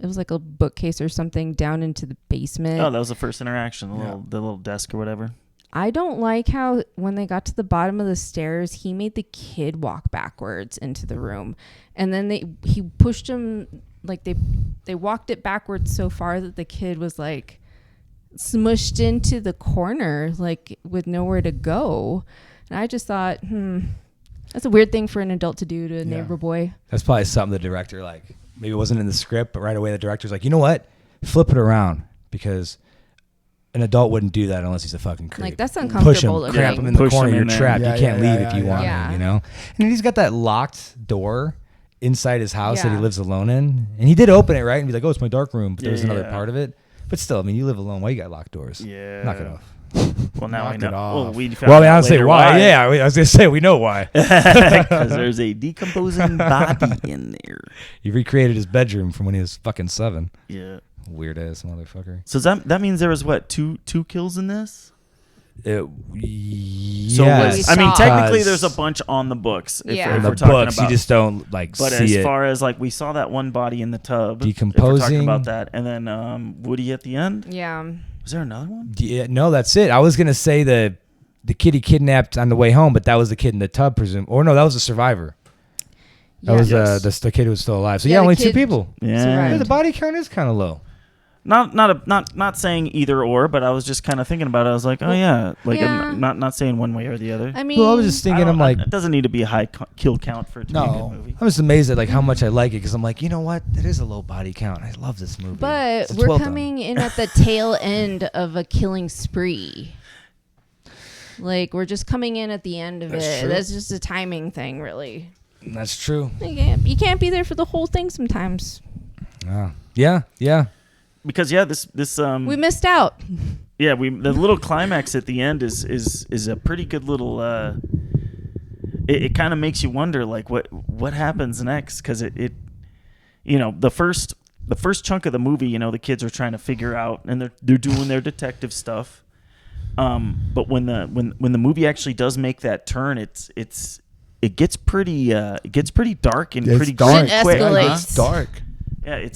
It was like a bookcase or something down into the basement. Oh, that was the first interaction, the little desk or whatever. I don't like how when they got to the bottom of the stairs, he made the kid walk backwards into the room. And then he pushed him... Like, they walked it backwards so far that the kid was like... smushed into the corner, like with nowhere to go. And I just thought, that's a weird thing for an adult to do to a neighbor boy. That's probably something the director, like, maybe it wasn't in the script, but right away the director's like, you know what? Flip it around, because an adult wouldn't do that unless he's a fucking creep. Like, that's uncomfortable. Push him, cramp him in the corner, you're trapped. Yeah, you can't leave if you want to, And then he's got that locked door inside his house that he lives alone in. And he did open it, right? And be like, oh, it's my dark room. But there's another part of it. But still, I mean, you live alone. Why you got locked doors? Yeah. Knock it off. Well, now Knock I know. it off. Well, I don't say why. Yeah, I was going to say we know why. Because there's a decomposing body in there. He recreated his bedroom from when he was fucking 7. Yeah. Weird ass motherfucker. So that means there was what, two kills in this? Yes. I mean, technically, there's a bunch on the books. If we're talking books, about. you just don't like but see it. as far as like we saw that one body in the tub, decomposing. If we're talking about that, and then Woody at the end. Yeah. Was there another one? Yeah, no, that's it. I was gonna say the kid he kidnapped on the way home, but that was the kid in the tub, presume. Or no, that was a survivor. That was the kid who was still alive. So only 2 people. Yeah. The body count is kind of low. Not saying either or, but I was just kind of thinking about it. I was like, oh yeah, like I'm not saying one way or the other. I mean, I was just thinking, I'm like, it doesn't need to be a high kill count for it to be a good movie. I'm just amazed at like how much I like it, because I'm like, you know what, it is a low body count. I love this movie. But we're coming in at the tail end of a killing spree. Like, we're just coming in at the end of it. True. That's just a timing thing, really. That's true. You can't be there for the whole thing sometimes. Yeah. Because this we missed out. Yeah, the little climax at the end is a pretty good little. It kind of makes you wonder like what happens next, because it the first chunk of the movie, the kids are trying to figure out, and they're doing their detective stuff. But when the movie actually does make that turn, it gets pretty dark and pretty dark. It quick. escalates. Dark. Yeah,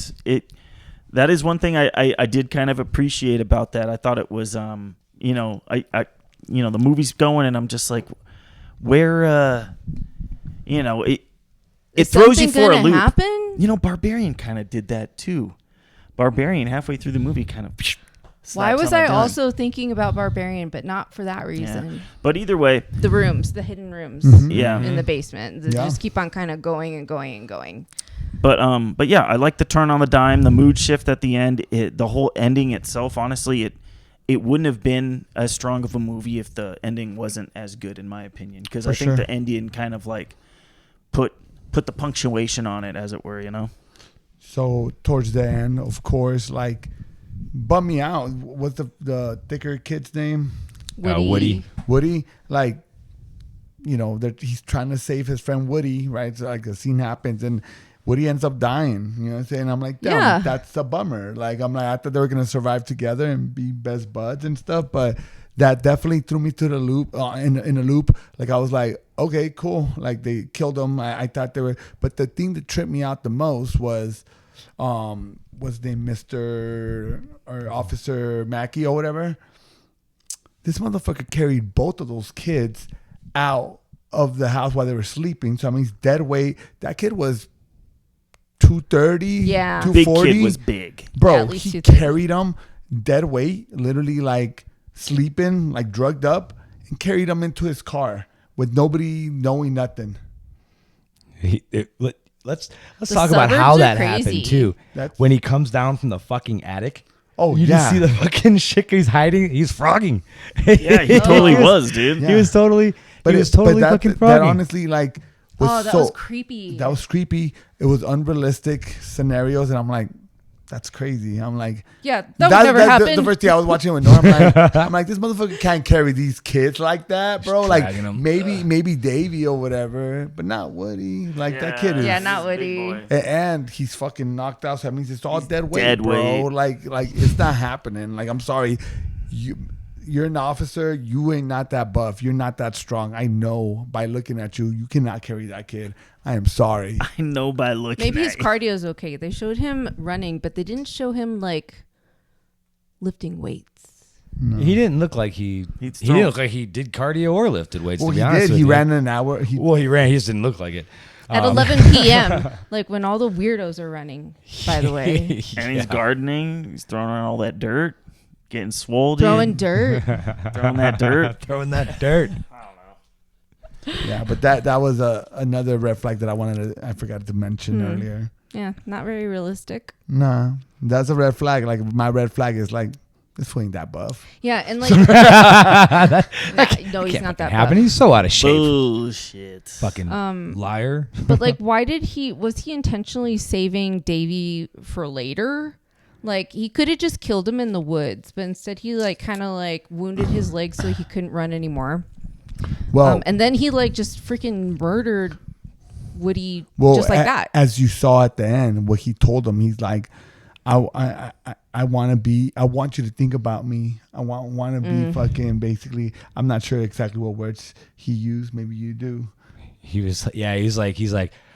that is one thing I did kind of appreciate about that. I thought it was the movie's going, and I'm just like, where it throws you for a loop. Happen? Barbarian kind of did that too. Barbarian halfway through the movie kind of. Why was I also thinking about Barbarian, but not for that reason? Yeah. But either way, the hidden rooms, in the basement, they just keep on kind of going and going and going. But yeah, I like the turn on the dime, the mood shift at the end. The whole ending itself, honestly, it wouldn't have been as strong of a movie if the ending wasn't as good, in my opinion. Because I think the ending kind of like put the punctuation on it, as it were. So towards the end, of course, like, bummed me out. What's the thicker kid's name? Woody. Woody, like, he's trying to save his friend Woody, right? So like the scene happens, and Woody ends up dying. You know what I'm saying? I'm like, damn, Yeah. that's a bummer. Like, I'm like, I thought they were gonna survive together and be best buds and stuff, but that definitely threw me to the loop. In a loop, like I was like, okay, cool. Like they killed him. I thought they were, but the thing that tripped me out the most was the Mr. or Officer Mackey or whatever. This motherfucker carried both of those kids out of the house while they were sleeping. So I mean, he's dead weight. That kid was 230, Yeah. Big 240. kid was big. Bro, Yeah, at least he 230. carried him dead weight, literally like sleeping, like drugged up, and carried him into his car with nobody knowing nothing. Let's The talk about suburbs how are that crazy. happened too. That's- When he comes down from the fucking attic. Oh, you yeah. just see the fucking shit he's hiding. He's frogging. Yeah, he totally was, dude. Yeah. He was totally. But he was totally that, fucking that frogging. honestly, like, was Oh, that so was creepy. that was creepy. It was unrealistic scenarios, and I'm like, that's crazy. I'm like, Yeah, that would never happen. The first day I was watching it with Norm, I'm like, this motherfucker can't carry these kids like that, bro. Just Like dragging 'em. maybe Davey or whatever, but not Woody. Like that kid is. Yeah, not Big Woody. boy. And he's fucking knocked out, so that means it's all dead weight, dead bro. weight. Like it's not happening. Like, I'm sorry, you're an officer. You ain't not that buff. You're not that strong. I know by looking at you, you cannot carry that kid. I am sorry. I know by looking Maybe at his you. cardio's okay. They showed him running, but they didn't show him like lifting weights. He didn't look like he He's didn't strong. look like he did cardio or lifted weights. Well, to be he honest did. with He you. ran in an hour. Well, he ran. He just didn't look like it. At 11 p.m., like when all the weirdos are running, by the way. And he's gardening. He's throwing around all that dirt, getting swole. Throwing dude. dirt. Throwing that dirt. throwing that dirt. Yeah, but that was another red flag that I forgot to mention earlier. Yeah, not very realistic. Nah, that's a red flag. Like, my red flag is like, this fool ain't that buff. Yeah, and like, no, he's not that Happen. buff. He's so out of shape. Bullshit. Fucking liar. But like, why was he intentionally saving Davy for later? Like, he could have just killed him in the woods, but instead he like kind of like wounded his leg so he couldn't run anymore. Well, And then he like just freaking murdered Woody a- just like that. As you saw at the end, what he told him, he's like, I want you to think about me. I want to be fucking, basically, I'm not sure exactly what words he used. Maybe you do. He's like,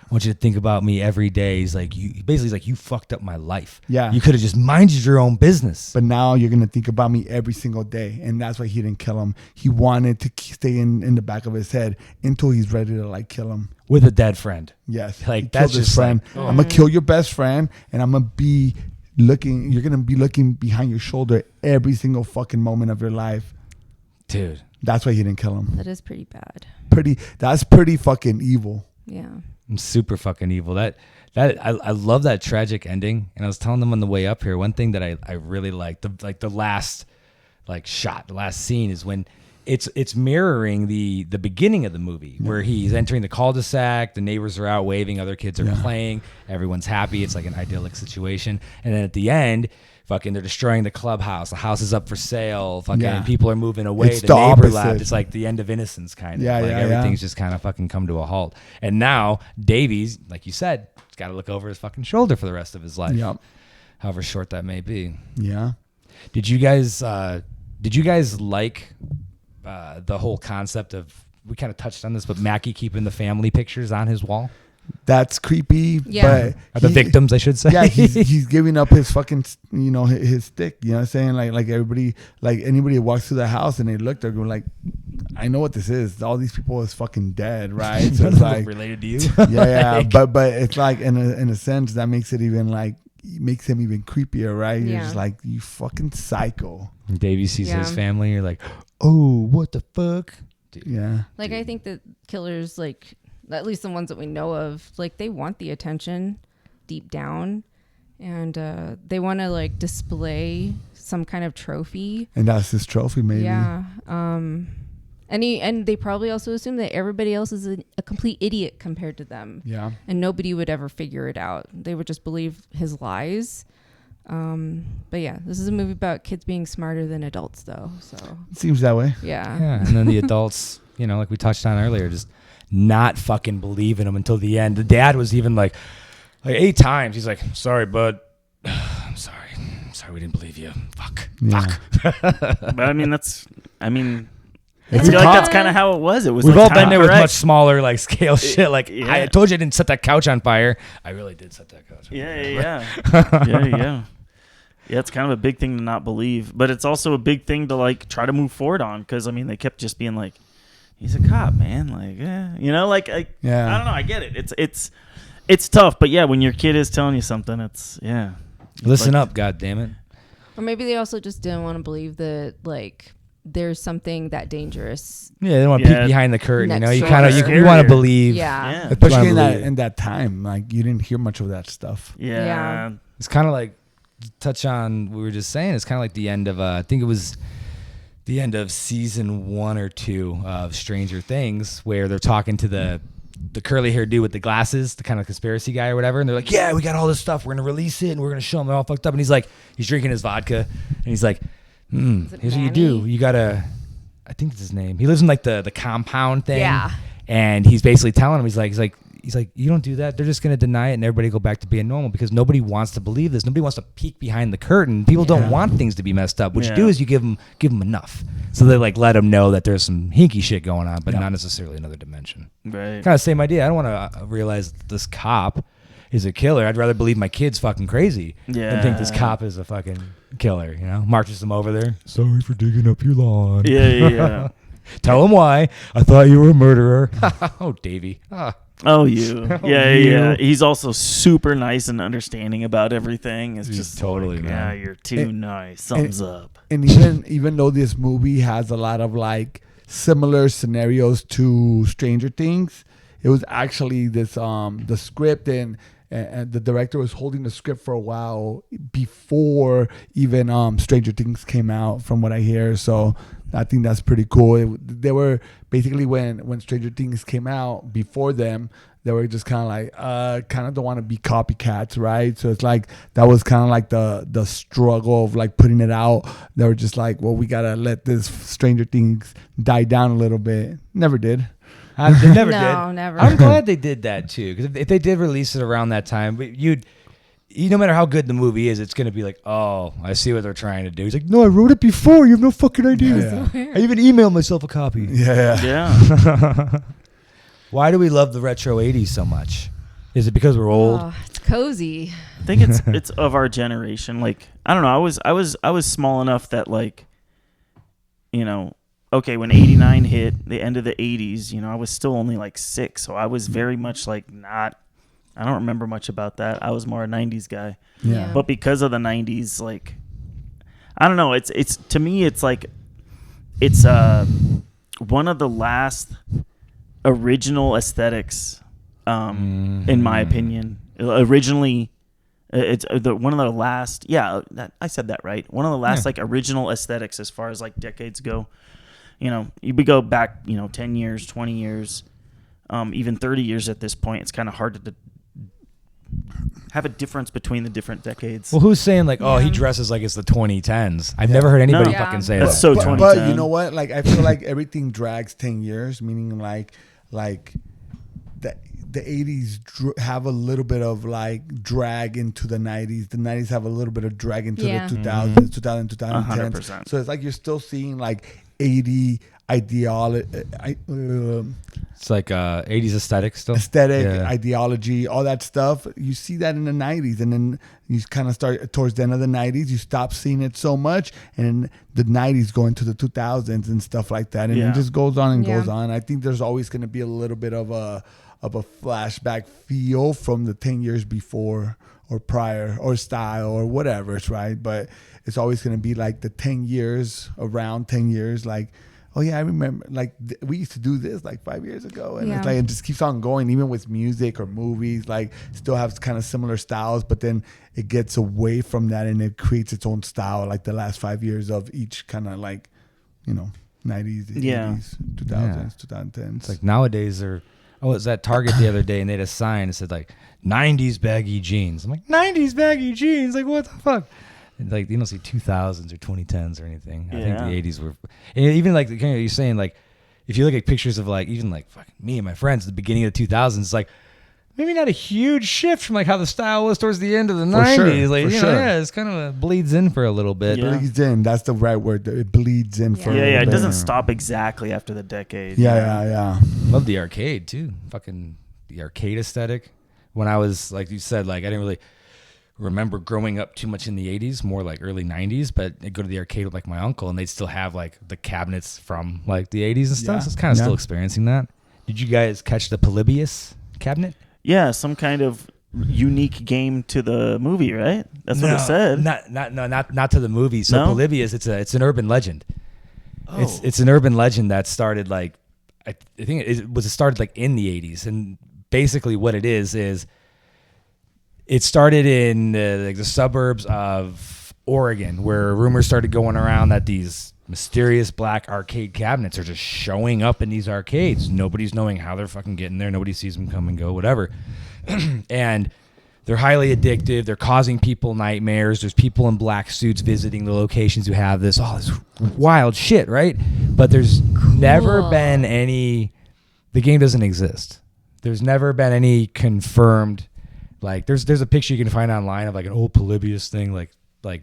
I want you to think about me every day. He's like, you fucked up my life. Yeah. You could have just minded your own business. But now you're going to think about me every single day. And that's why he didn't kill him. He wanted to stay in the back of his head until he's ready to like kill him. With a dead friend. Yes. Like, He that's killed his just friend. like, I'm going to kill your best friend, and I'm going to be looking, you're going to be looking behind your shoulder every single fucking moment of your life. Dude. That's why he didn't kill him. That is pretty bad. That's pretty fucking evil. Yeah. I'm super fucking evil. I love that tragic ending. And I was telling them on the way up here, one thing that I really like, the last shot, the last scene is when it's mirroring the beginning of the movie where he's entering the cul-de-sac, the neighbors are out waving, other kids are playing, everyone's happy, it's like an idyllic situation. And then at the end, fucking they're destroying the clubhouse, the house is up for sale, fucking people are moving away, It's the the neighbor opposite. left. It's like the end of Innocence kind of. Yeah, like yeah, everything's yeah. just kind of fucking come to a halt. And now Davies, like you said, he's got to look over his fucking shoulder for the rest of his life. Yep. However short that may be. Yeah. Did you guys like the whole concept of, we kind of touched on this, but Mackie keeping the family pictures on his wall? That's creepy. Yeah. But The victims, I should say. Yeah, he's giving up his fucking, his stick. You know what I'm saying? Like everybody, like anybody who walks through the house and they look, they're going like, I know what this is. All these people is fucking dead, right? So it's like, related to you. yeah. Like, But it's like in a sense that makes it even like, makes him even creepier, right? You're Yeah. just like, you fucking psycho. Davies sees Yeah. his family, you're like, oh, what the fuck? Dude. Yeah. Like, I think that killers, like, at least the ones that we know of, like, they want the attention deep down, and they want to like display some kind of trophy. And that's his trophy, maybe. Yeah. And they probably also assume that everybody else is a complete idiot compared to them. Yeah. And nobody would ever figure it out. They would just believe his lies. But yeah, this is a movie about kids being smarter than adults, though. So It seems that way. yeah. Yeah, and then the adults, like we touched on earlier, just not fucking believing him until the end. The dad was even like, like 8 times. He's like, sorry, bud. I'm sorry we didn't believe you. Fuck. But I mean, I It's feel like that's kind of how it was. It was. We've like all been there with correct. much smaller like scale shit. Like I told you I didn't set that couch on fire. I really did set that couch on fire. Yeah. Yeah, it's kind of a big thing to not believe, but it's also a big thing to like try to move forward on, because I mean they kept just being like, he's a cop, man. Like, you know, like I don't know. I get it. It's tough, but yeah, when your kid is telling you something, it's Listen up, God damn it. Or maybe they also just didn't want to believe that like there's something that dangerous. Yeah, they don't want to peek behind the curtain. You know, you Next kind of you want to believe. Yeah. Especially in that time, like you didn't hear much of that stuff. Yeah. It's kind of like touch on what we were just saying. It's kind of like the end of I think it was the end of season 1 or 2 of Stranger Things, where they're talking to the curly haired dude with the glasses, the kind of conspiracy guy or whatever, and they're like, yeah, we got all this stuff, we're gonna release it and we're gonna show them they're all fucked up, and he's like, he's drinking his vodka and he's like, here's what you do, you gotta, I think it's his name, he lives in like the compound thing, and he's basically telling him, he's like you don't do that, they're just gonna deny it and everybody go back to being normal, because nobody wants to believe this, nobody wants to peek behind the curtain, people don't want things to be messed up. What you do is you give them enough, so they like let them know that there's some hinky shit going on, but not necessarily another dimension. Right. Kind of same idea. I don't want to realize that this cop is a killer. I'd rather believe my kid's fucking crazy than think this cop is a fucking killer. You know, marches them over there. Sorry for digging up your lawn. Yeah. Tell him why. I thought you were a murderer. Oh, Davey. Oh, you. Yeah. He's also super nice and understanding about everything. It's just totally, like, man. yeah, you're too nice. Thumbs up. And even though this movie has a lot of like similar scenarios to Stranger Things, it was actually this the script and the director was holding the script for a while before even Stranger Things came out, from what I hear. So I think that's pretty cool. They were basically when Stranger Things came out, before them, they were just kind of like kind of don't want to be copycats, right? So it's like that was kind of like the struggle of like putting it out. They were just like, well, we gotta let this Stranger Things die down a little bit. Never did. They never did. No, never. I'm glad they did that too, because if they did release it around that time, you no matter how good the movie is, it's going to be like, oh, I see what they're trying to do. He's like, no, I wrote it before. You have no fucking idea. Yeah. I even emailed myself a copy. Yeah. Why do we love the retro 80s so much? Is it because we're old? Oh, it's cozy. I think it's of our generation. Like, I don't know. I was small enough that, like, you know, okay, when 89 hit, the end of the 80s, you know, I was still only like 6, so I was very much like I don't remember much about that. I was more a 90s guy. Yeah. But because of the 90s, like, I don't know, it's to me it's like it's one of the last original aesthetics in my opinion. Originally it's one of the last I said that right. One of the last like original aesthetics as far as like decades go. You know, you would go back, you know, 10 years, 20 years, even 30 years at this point. It's kind of hard to have a difference between the different decades. Well, who's saying like, oh, he dresses like it's the 2010s? I've never heard anybody fucking say That's that. so but 2010. you know what? Like, I feel like everything drags 10 years, meaning like the 80s have a little bit of like drag into the 90s. The 90s have a little bit of drag into the 2000s, 2010. 100%. So it's like you're still seeing like 80 ideology. It's like 80s aesthetic still. Aesthetic, ideology, all that stuff. You see that in the 90s, and then you kind of start towards the end of the 90s. You stop seeing it so much, and then the 90s go into the 2000s and stuff like that, and it just goes on and goes on. I think there's always going to be a little bit of a flashback feel from the 10 years before or prior or style or whatever it's right, but it's always going to be like the 10 years, around 10 years, like, oh yeah, I remember, like we used to do this like 5 years ago, and it's like it just keeps on going. Even with music or movies, like still have kind of similar styles, but then it gets away from that and it creates its own style. Like the last 5 years of each kind of like, you know, 90s, 80s, 2000s, 2010s. It's like nowadays I was at Target the other day and they had a sign that said like 90s baggy jeans. I'm like, 90s baggy jeans? Like, what the fuck? And like, you don't see 2000s or 2010s or anything. I think the 80s were, and even like you're saying, like if you look at pictures of like even like fucking me and my friends at the beginning of the 2000s, it's like maybe not a huge shift from like how the style was towards the end of the For 90s. sure, Like, for you know, sure. yeah, it's kind of bleeds in for a little bit. Yeah. Bleeds in. That's the right word. It bleeds in for a Yeah, little it bit. doesn't stop exactly after the decade. Yeah. Love the arcade too. Fucking the arcade aesthetic. When I was, like you said, like I didn't really remember growing up too much in the 80s, more like early 90s, but I'd go to the arcade with like my uncle and they'd still have like the cabinets from like the 80s and stuff. Yeah. So it's kind of Yeah. still experiencing that. Did you guys catch the Polybius cabinet? Yeah, some kind of unique game to the movie, right? That's what it said. Not to the movie. So No? Polybius, it's an urban legend. Oh. It's an urban legend that started like I think it started like in the 80s, and basically what it is it started in like the suburbs of Oregon, where rumors started going around that these mysterious black arcade cabinets are just showing up in these arcades. Nobody's knowing how they're fucking getting there. Nobody sees them come and go, whatever. And they're highly addictive. They're causing people nightmares. There's people in black suits visiting the locations who have this wild shit, right? But there's never been any. The game doesn't exist. There's never been any confirmed. Like there's a picture you can find online of like an old Polybius thing, like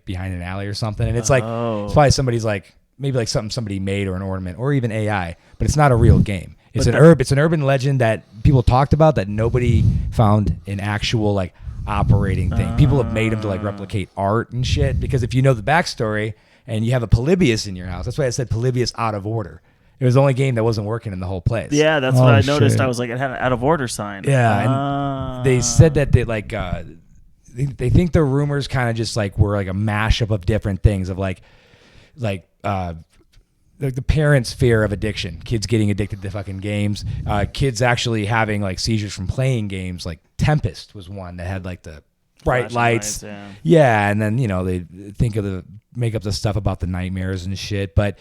behind an alley or something, and it's like it's probably somebody's like maybe like something somebody made or an ornament or even AI, but it's not a real game. It's it's an urban legend that people talked about that nobody found an actual like operating thing. People have made them to like replicate art and shit, because if you know the backstory and you have a Polybius in your house, that's why I said Polybius out of order. It was the only game that wasn't working in the whole place. Yeah, that's what I noticed. shit. I was like, it had an out of order sign. Yeah, and they said that they like they think the rumors kind of just like were like a mashup of different things of like the parents' fear of addiction, kids getting addicted to fucking games, kids actually having like seizures from playing games. Like Tempest was one that had like the bright Flashing lights. yeah. And then they make up the stuff about the nightmares and shit. But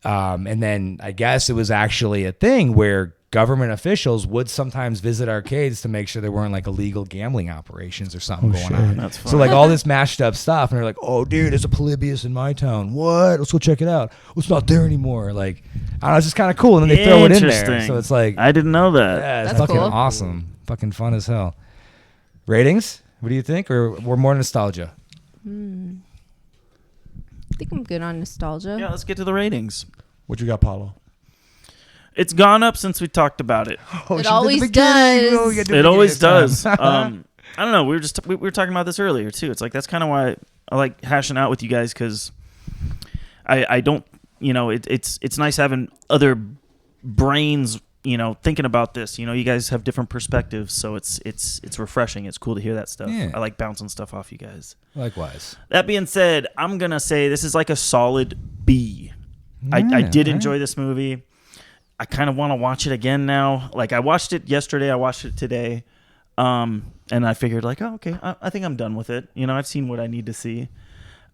and then I guess it was actually a thing where government officials would sometimes visit arcades to make sure there weren't like illegal gambling operations or something going on. That's fun. So like all this mashed up stuff, and they're like, "Oh, dude, there's a Polybius in my town. What? Let's go check it out. Well, it's not there anymore." Like, I don't know, it's just kind of cool, and then they throw it in there. Interesting. So it's like, I didn't know that. yeah, it's That's fucking cool. awesome, fucking fun as hell. Ratings? What do you think? Or we're more nostalgia? I think I'm good on nostalgia. Yeah, let's get to the ratings. What you got, Paolo? It's gone up since we talked about it. It always does. It always does. I don't know. We were talking about this earlier too. It's like that's kind of why I like hashing out with you guys, because I don't, it's nice having other brains, thinking about this. You guys have different perspectives, so it's refreshing. It's cool to hear that stuff. Yeah. I like bouncing stuff off you guys. Likewise. That being said, I'm gonna say this is like a solid B. I did enjoy this movie. I kind of want to watch it again now. Like I watched it yesterday. I watched it today. And I figured like, oh, okay, I think I'm done with it. I've seen what I need to see.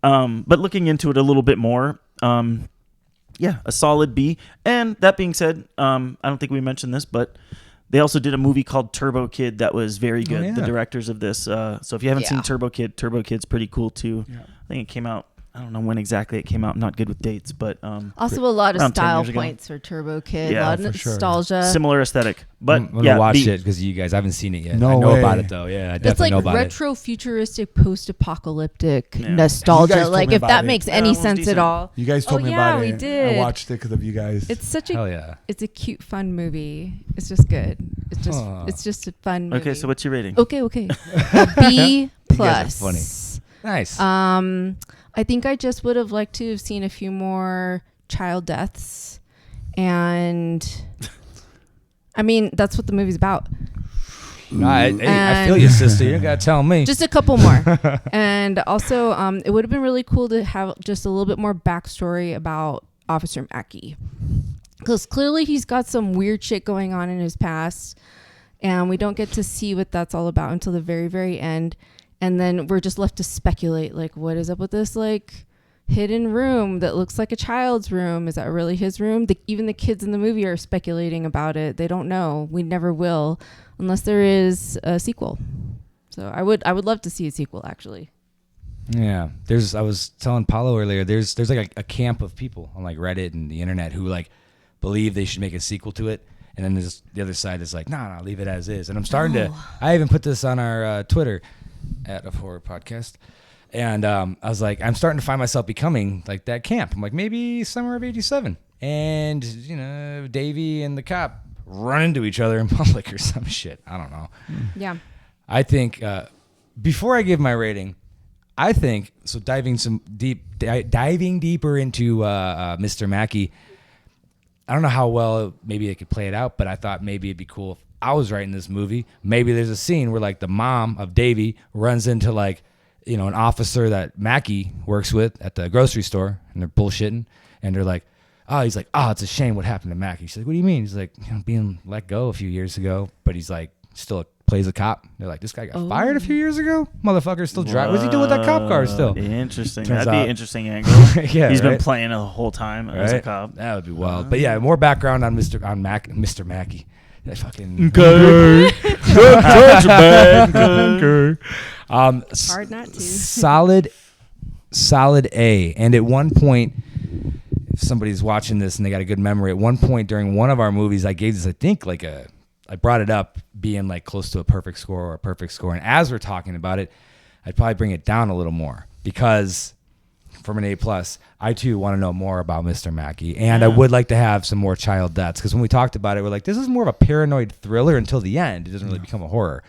But looking into it a little bit more, yeah, a solid B. And that being said, I don't think we mentioned this, but they also did a movie called Turbo Kid that was very good. Oh, yeah. The directors of this. So if you haven't seen Turbo Kid's pretty cool too. Yeah. I think it came out. I don't know when exactly it came out. I'm not good with dates, but Also, a lot of around 10 style years ago. points for Turbo Kid. Yeah, a lot of for sure. nostalgia. similar aesthetic. But I'm gonna yeah, watch B. it because you guys, I haven't seen it yet. No I know way. about it though. Yeah, I It's definitely like know about retro futuristic post-apocalyptic Yeah. You nostalgia. guys told Like me if about that it. makes Yeah, any it was sense decent. at all. You guys told Oh, me yeah, about it. we did. I watched it because of you guys. It's such it. a Hell yeah. it's a cute, fun movie. It's just good. It's just a fun movie. Okay, so what's your rating? Okay. B guys plus. are funny. Nice. I think I just would have liked to have seen a few more child deaths, and I mean that's what the movie's about. I feel you, sister. You don't gotta tell me. Just a couple more. And also, it would have been really cool to have just a little bit more backstory about Officer Mackey, because clearly he's got some weird shit going on in his past, and we don't get to see what that's all about until the very, very end. And then we're just left to speculate, like, what is up with this, like, hidden room that looks like a child's room? Is that really his room? Even the kids in the movie are speculating about it. They don't know. We never will, unless there is a sequel. So I would love to see a sequel, actually. Yeah, I was telling Paolo earlier. There's like a camp of people on like Reddit and the internet who like believe they should make a sequel to it, And then there's the other side is like, nah, leave it as is. And I'm starting to. I even put this on our Twitter at Of Horror Podcast. And I was like, I'm starting to find myself becoming like that camp. I'm like, maybe summer of '87, and Davey and the cop run into each other in public or some shit. I don't know. Yeah. I think before I give my rating, I think so. Diving deeper into Mr. Mackey. I don't know how well maybe they could play it out, but I thought maybe it'd be cool if I was writing this movie. Maybe there's a scene where like the mom of Davey runs into like, an officer that Mackey works with at the grocery store, and they're bullshitting, and they're like, he's like, it's a shame what happened to Mackey. She's like, what do you mean? He's like, being let go a few years ago, but he's like, still plays a cop. They're like, this guy got fired a few years ago? Motherfucker's still driving. What's he doing with that cop car still? Interesting. Turns That'd be out- an interesting angle. Yeah, He's been right? playing the whole time as a cop. That would be wild. But yeah, more background on Mr. Mackey. That fucking Hard not to. solid A. And at one point, if somebody's watching this and they got a good memory, at one point during one of our movies, I gave this, I think, I brought it up being like close to a perfect score or a perfect score. And as we're talking about it, I'd probably bring it down a little more because from an A+, I too want to know more about Mr. Mackey. And I would like to have some more child deaths because when we talked about it, we're like, this is more of a paranoid thriller until the end. It doesn't really become a horror.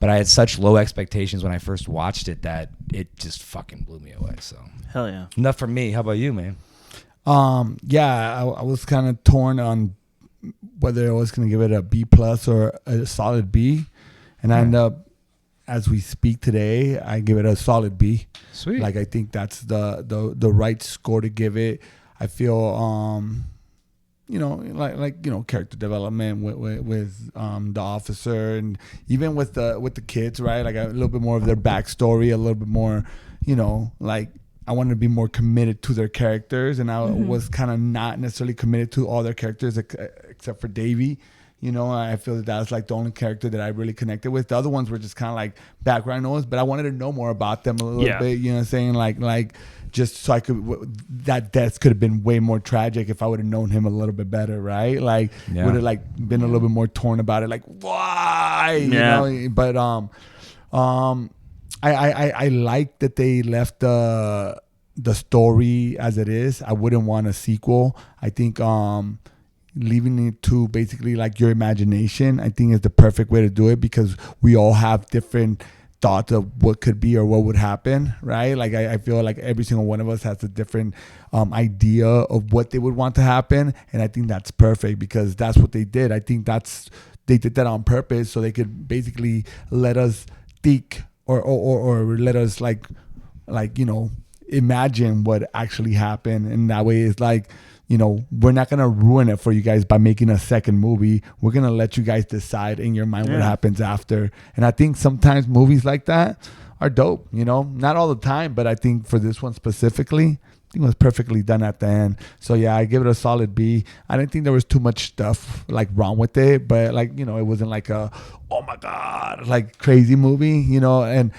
But I had such low expectations when I first watched it that it just fucking blew me away. So Hell yeah. enough from me. How about you, man? I was kind of torn on whether I was going to give it a B+ or a solid B. And I end up, as we speak today, I give it a solid B. Sweet. Like, I think that's the right score to give it. I feel, character development with the officer, and even with the kids, right? Like a little bit more of their backstory, a little bit more, I wanted to be more committed to their characters, and I was kind of not necessarily committed to all their characters except for Davey. I feel that was like the only character that I really connected with. The other ones were just kind of like background noise, but I wanted to know more about them a little bit. You know what I'm saying? Like just so I could, that death could have been way more tragic if I would have known him a little bit better, right? Like would have like been a little bit more torn about it. Like why? Yeah. You know? But I like that they left the story as it is. I wouldn't want a sequel. I think leaving it to basically like your imagination, I think is the perfect way to do it, because we all have different thoughts of what could be or what would happen, right? Like I feel like every single one of us has a different idea of what they would want to happen, and I think that's perfect because that's what they did. I think they did that on purpose so they could basically let us think or let us like imagine what actually happened, and that way it's like, we're not going to ruin it for you guys by making a second movie. We're going to let you guys decide in your mind what happens after. And I think sometimes movies like that are dope, not all the time, but I think for this one specifically, I think it was perfectly done at the end. So yeah, I give it a solid B. I didn't think there was too much stuff like wrong with it, but like, it wasn't like a, oh my God, like crazy movie, and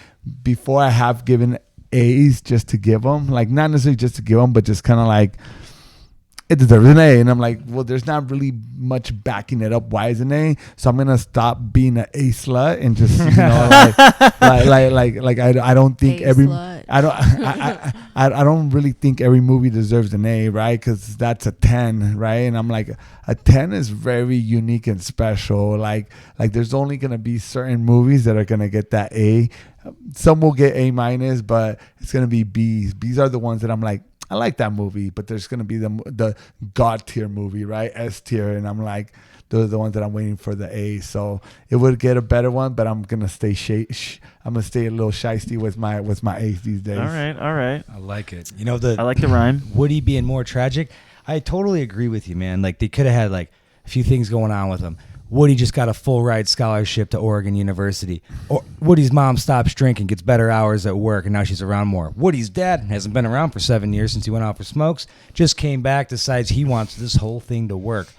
before I have given A's just to give them, like not necessarily just to give them, but just kind of like, it deserves an A. And I'm like, well, there's not really much backing it up why it's an A. So I'm gonna stop being an A slut and just I don't think I don't really think every movie deserves an A, right? Because that's a 10, right? And I'm like, a 10 is very unique and special. Like there's only gonna be certain movies that are gonna get that A. Some will get A-, but it's gonna be B's. B's are the ones that I'm like, I like that movie, but there's going to be the God tier movie, right? S tier. And I'm like, those are the ones that I'm waiting for the A. So it would get a better one, but I'm going to stay I'm going to stay a little shysty with my A's these days. All right. I like it. I like the rhyme. Woody being more tragic. I totally agree with you, man. Like they could have had like a few things going on with him. Woody just got a full ride scholarship to Oregon University. Or Woody's mom stops drinking, gets better hours at work, and now she's around more. Woody's dad hasn't been around for 7 years since he went out for smokes. Just came back, decides he wants this whole thing to work.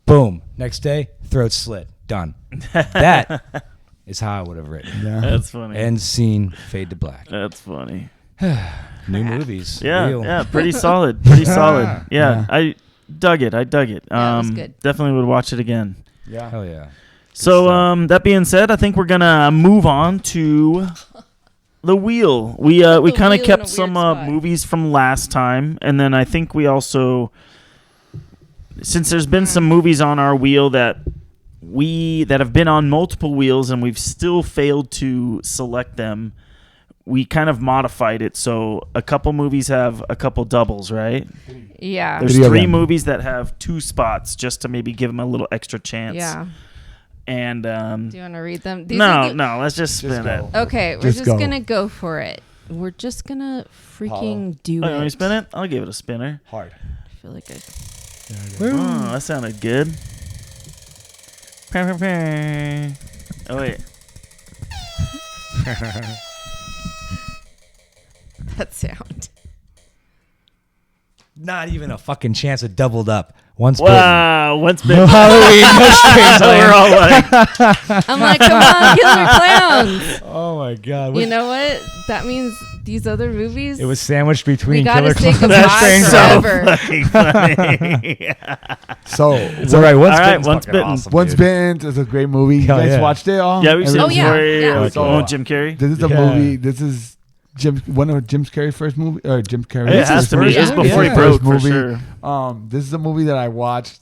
Boom. Next day, throat slit. Done. That is how I would have written. Yeah. That's funny. End scene, fade to black. That's funny. New movies. Yeah, Real. yeah, pretty solid. Pretty solid. Yeah. dug it. I dug it. Yeah, it was good. Definitely would watch it again. Yeah. Hell yeah. So that being said, I think we're gonna move on to the wheel. We kind wheel of in a kept weird some spot. movies from last time, and then I think we also, since there's been some movies on our wheel that have been on multiple wheels and we've still failed to select them, we kind of modified it. So a couple movies have a couple doubles, right? Yeah. There's Three of 3 them. movies that have 2 spots just to maybe give them a little extra chance. Yeah. And Do you want to read them? no, let's just spin go. it. Okay, we're Just just go. gonna go for it. We're just gonna freaking do Oh, it. you want me to spin it? I'll give it a spinner. Hard. I feel like I. Oh, that sounded good. Oh, wait. That sound. Not even a fucking chance of doubled up. Once Wow, once bitten. No Halloween, no strange We're land. all like, I'm like, come on, killer clowns. Oh my god. You know what? That means these other movies. It was sandwiched we between gotta Killer say Clowns and goodbye Strange so Land. forever. funny. So It's all right. Once All right, Bitten's Once fucking Bitten. Awesome, Once dude. Bitten is a great movie. You Hell guys yeah. watched it all? Yeah, we've seen it Oh, yeah. before. Yeah. So- Jim Carrey. This is a Yeah. movie. This is one of Jim Carrey's first movie, or Jim Carrey's It has to be. first It's Yeah. before he first broke, for movie. sure. This is a movie that I watched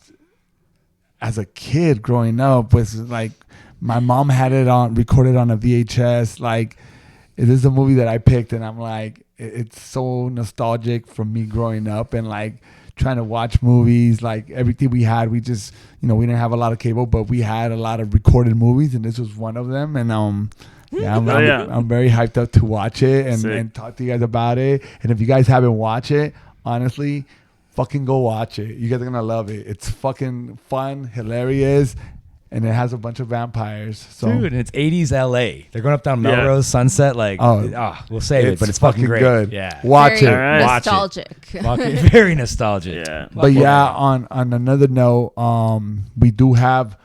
as a kid growing up. Was like my mom had it on recorded on a VHS. Like it is a movie that I picked, and I'm like, it's so nostalgic from me growing up and like trying to watch movies. Like everything we had, we just we didn't have a lot of cable, but we had a lot of recorded movies, and this was one of them. And yeah, I'm very hyped up to watch it and talk to you guys about it. And if you guys haven't watched it, honestly, fucking go watch it. You guys are gonna love it. It's fucking fun, hilarious, and it has a bunch of vampires. So Dude, and it's 80s LA. They're going up down Yeah. Melrose, Sunset. Like, we'll save it, but it's fucking great. good. Yeah. Watch Very it. All right. Watch it. nostalgic. Fucking very nostalgic. Yeah. But yeah, on another note, we do have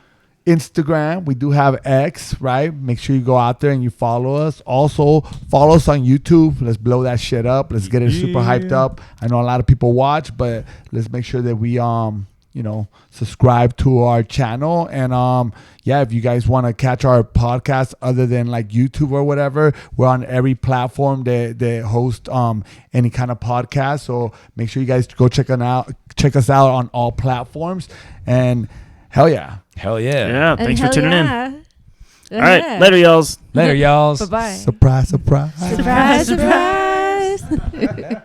Instagram, we do have X, right? Make sure you go out there and you follow us. Also, follow us on YouTube. Let's blow that shit up. Let's get it super hyped up. I know a lot of people watch, but let's make sure that we subscribe to our channel. And if you guys want to catch our podcast other than like YouTube or whatever, we're on every platform that host any kind of podcast. So make sure you guys go check us out on all platforms. And hell yeah. Hell yeah. Yeah, thanks for tuning in. in. All right, later, y'alls. Later, y'all. Bye bye. Surprise, surprise. Surprise, surprise.